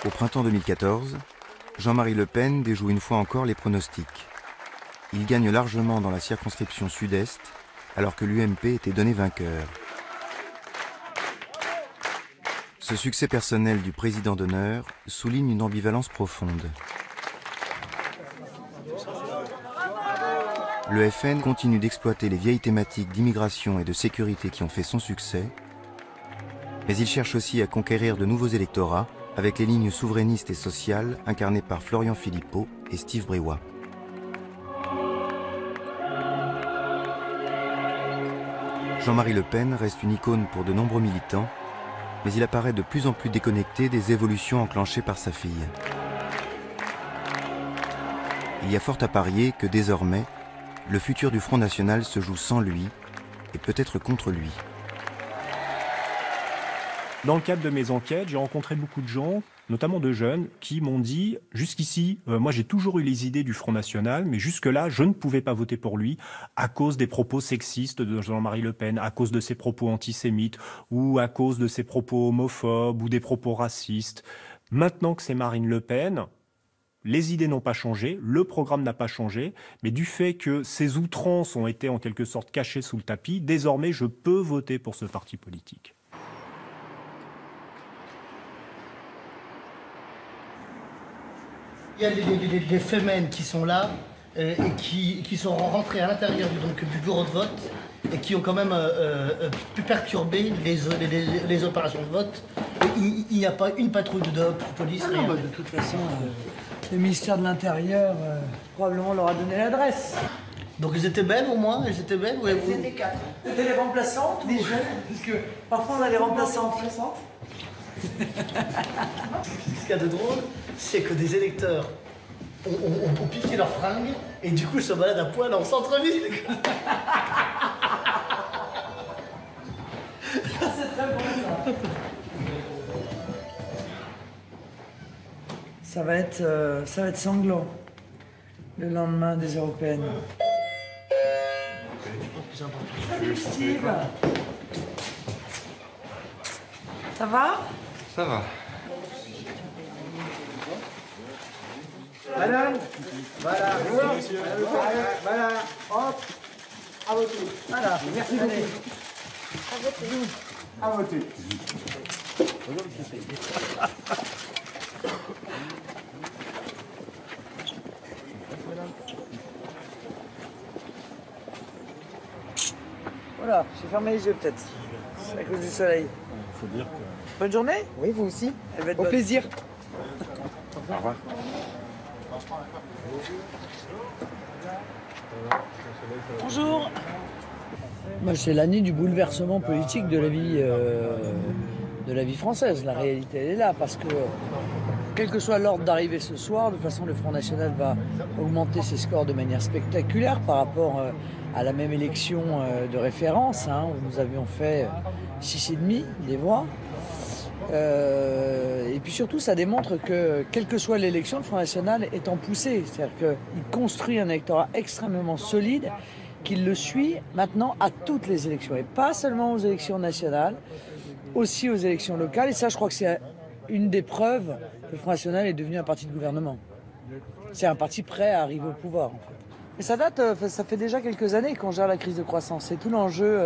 S1: Au printemps 2014, Jean-Marie Le Pen déjoue une fois encore les pronostics. Il gagne largement dans la circonscription sud-est, alors que l'UMP était donné vainqueur. Ce succès personnel du président d'honneur souligne une ambivalence profonde. Le FN continue d'exploiter les vieilles thématiques d'immigration et de sécurité qui ont fait son succès, mais il cherche aussi à conquérir de nouveaux électorats avec les lignes souverainistes et sociales incarnées par Florian Philippot et Steve Briouat. Jean-Marie Le Pen reste une icône pour de nombreux militants, mais il apparaît de plus en plus déconnecté des évolutions enclenchées par sa fille. Il y a fort à parier que désormais, le futur du Front National se joue sans lui et peut-être contre lui.
S5: Dans le cadre de mes enquêtes, j'ai rencontré beaucoup de gens, notamment de jeunes, qui m'ont dit « Jusqu'ici, moi j'ai toujours eu les idées du Front National, mais jusque-là, je ne pouvais pas voter pour lui à cause des propos sexistes de Jean-Marie Le Pen, à cause de ses propos antisémites, ou à cause de ses propos homophobes, ou des propos racistes. Maintenant que c'est Marine Le Pen, les idées n'ont pas changé, le programme n'a pas changé, mais du fait que ces outrances ont été en quelque sorte cachées sous le tapis, désormais je peux voter pour ce parti politique. »
S7: Il y a des femmes qui sont là et qui sont rentrées à l'intérieur du bureau de vote et qui ont quand même pu perturber les opérations de vote. Il n'y a pas une patrouille de police.
S16: Ah non, bah, de toute façon, le ministère de l'Intérieur probablement leur a donné l'adresse.
S7: Donc ils étaient belles au moins, elles étaient belles. Ouais,
S16: Elles étaient 4. C'était les remplaçantes, des jeunes, parce que parfois on a les remplaçantes.
S7: Ce qu'il y a de drôle, c'est que des électeurs ont piqué leurs fringues et du coup se baladent à poil en centre-ville.
S16: C'est très bon ça. Ça va être sanglant le lendemain des européennes. Salut Steve. Ça va?
S10: Ça va.
S16: Madame, voilà, voilà, hop, à voter. Voilà, merci beaucoup. À voter. Voilà, j'ai fermé les yeux peut-être. C'est à cause du soleil.
S10: Faut dire que...
S16: Bonne journée. Oui, vous aussi. Au plaisir.
S10: Au revoir.
S16: Bonjour. Bah, c'est l'année du bouleversement politique de la vie française. La réalité, elle est là, parce que quel que soit l'ordre d'arrivée ce soir, de toute façon, le Front National va augmenter ses scores de manière spectaculaire par rapport à la même élection de référence, hein, où nous avions fait 6,5 des voix. Et puis surtout, ça démontre que, quelle que soit l'élection, le Front National est en poussée. C'est-à-dire qu'il construit un électorat extrêmement solide, qu'il le suit maintenant à toutes les élections. Et pas seulement aux élections nationales, aussi aux élections locales. Et ça, je crois que c'est une des preuves que le Front National est devenu un parti de gouvernement. C'est un parti prêt à arriver au pouvoir, en fait. Et ça date, ça fait déjà quelques années qu'on gère la crise de croissance. C'est tout l'enjeu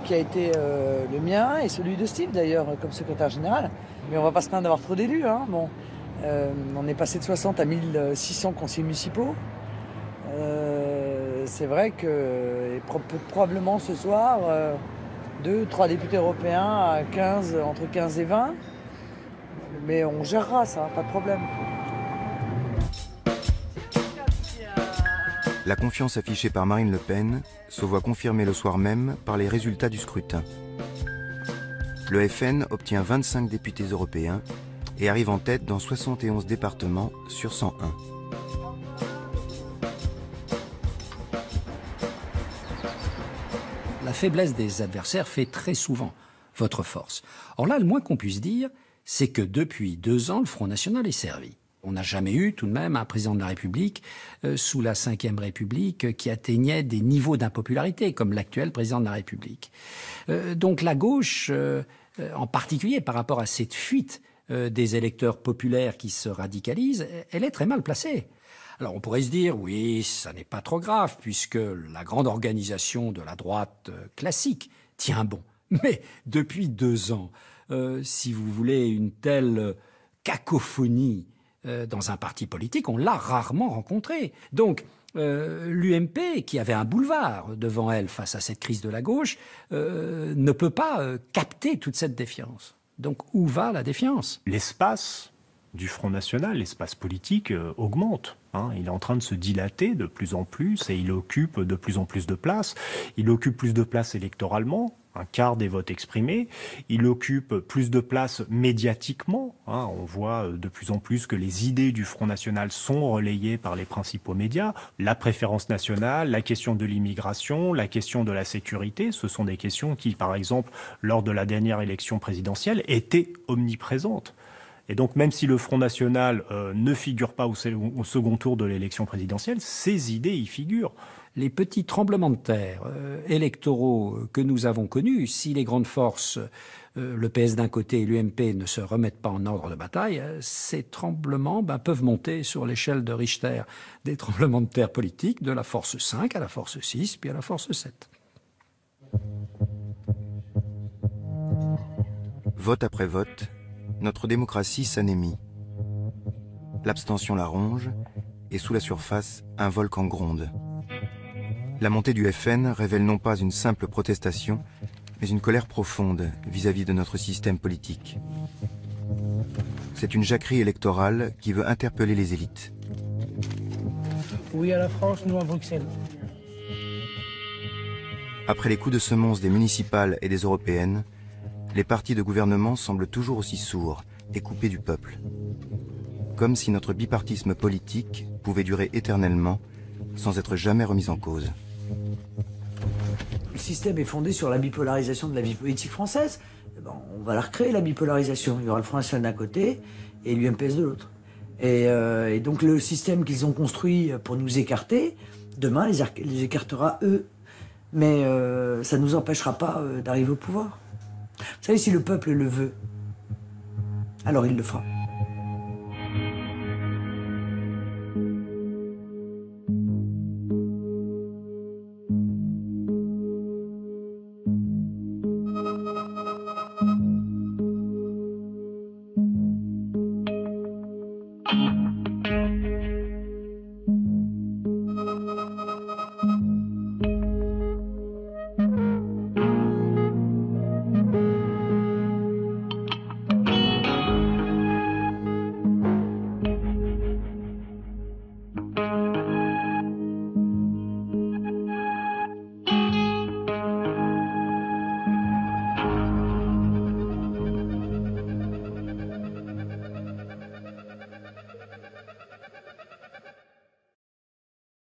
S16: qui a été le mien et celui de Steve d'ailleurs comme secrétaire général. Mais on va pas se plaindre d'avoir trop d'élus. Hein. Bon, on est passé de 60 à 1600 conseillers municipaux. C'est vrai que probablement ce soir, 2-3 députés européens à 15, entre 15 et 20. Mais on gérera ça, pas de problème.
S1: La confiance affichée par Marine Le Pen se voit confirmée le soir même par les résultats du scrutin. Le FN obtient 25 députés européens et arrive en tête dans 71 départements sur 101.
S11: La faiblesse des adversaires fait très souvent votre force. Or là, le moins qu'on puisse dire, c'est que depuis 2 ans, le Front National est servi. On n'a jamais eu tout de même un président de la République sous la Ve République qui atteignait des niveaux d'impopularité comme l'actuel président de la République. Donc la gauche, en particulier par rapport à cette fuite des électeurs populaires qui se radicalisent, elle est très mal placée. Alors on pourrait se dire, oui, ça n'est pas trop grave puisque la grande organisation de la droite classique tient bon. Mais depuis 2 ans, si vous voulez, une telle cacophonie dans un parti politique, on l'a rarement rencontré. Donc, l'UMP, qui avait un boulevard devant elle face à cette crise de la gauche, ne peut pas capter toute cette défiance. Donc, où va la défiance?
S5: L'espace du Front National, l'espace politique, augmente. Il est en train de se dilater de plus en plus et il occupe de plus en plus de place. Il occupe plus de place électoralement, un quart des votes exprimés. Il occupe plus de place médiatiquement. On voit de plus en plus que les idées du Front National sont relayées par les principaux médias. La préférence nationale, la question de l'immigration, la question de la sécurité, ce sont des questions qui, par exemple, lors de la dernière élection présidentielle, étaient omniprésentes. Et donc, même si le Front National ne figure pas au second tour de l'élection présidentielle, ces idées y figurent.
S11: Les petits tremblements de terre électoraux que nous avons connus, si les grandes forces, le PS d'un côté et l'UMP, ne se remettent pas en ordre de bataille, ces tremblements peuvent monter sur l'échelle de Richter des tremblements de terre politiques, de la force 5 à la force 6, puis à la force 7.
S1: Vote après vote, notre démocratie s'anémie. L'abstention la ronge, et sous la surface, un volcan gronde. La montée du FN révèle non pas une simple protestation, mais une colère profonde vis-à-vis de notre système politique. C'est une jacquerie électorale qui veut interpeller les élites.
S4: Oui à la France, nous à Bruxelles.
S1: Après les coups de semonce des municipales et des européennes, les partis de gouvernement semblent toujours aussi sourds et coupés du peuple. Comme si notre bipartisme politique pouvait durer éternellement sans être jamais remis en cause.
S13: Le système est fondé sur la bipolarisation de la vie politique française. On va la recréer, la bipolarisation. Il y aura le Front National d'un côté et l'UMPS de l'autre. Et donc le système qu'ils ont construit pour nous écarter, demain les écartera eux. Mais ça ne nous empêchera pas d'arriver au pouvoir. Vous savez, si le peuple le veut, alors il le fera.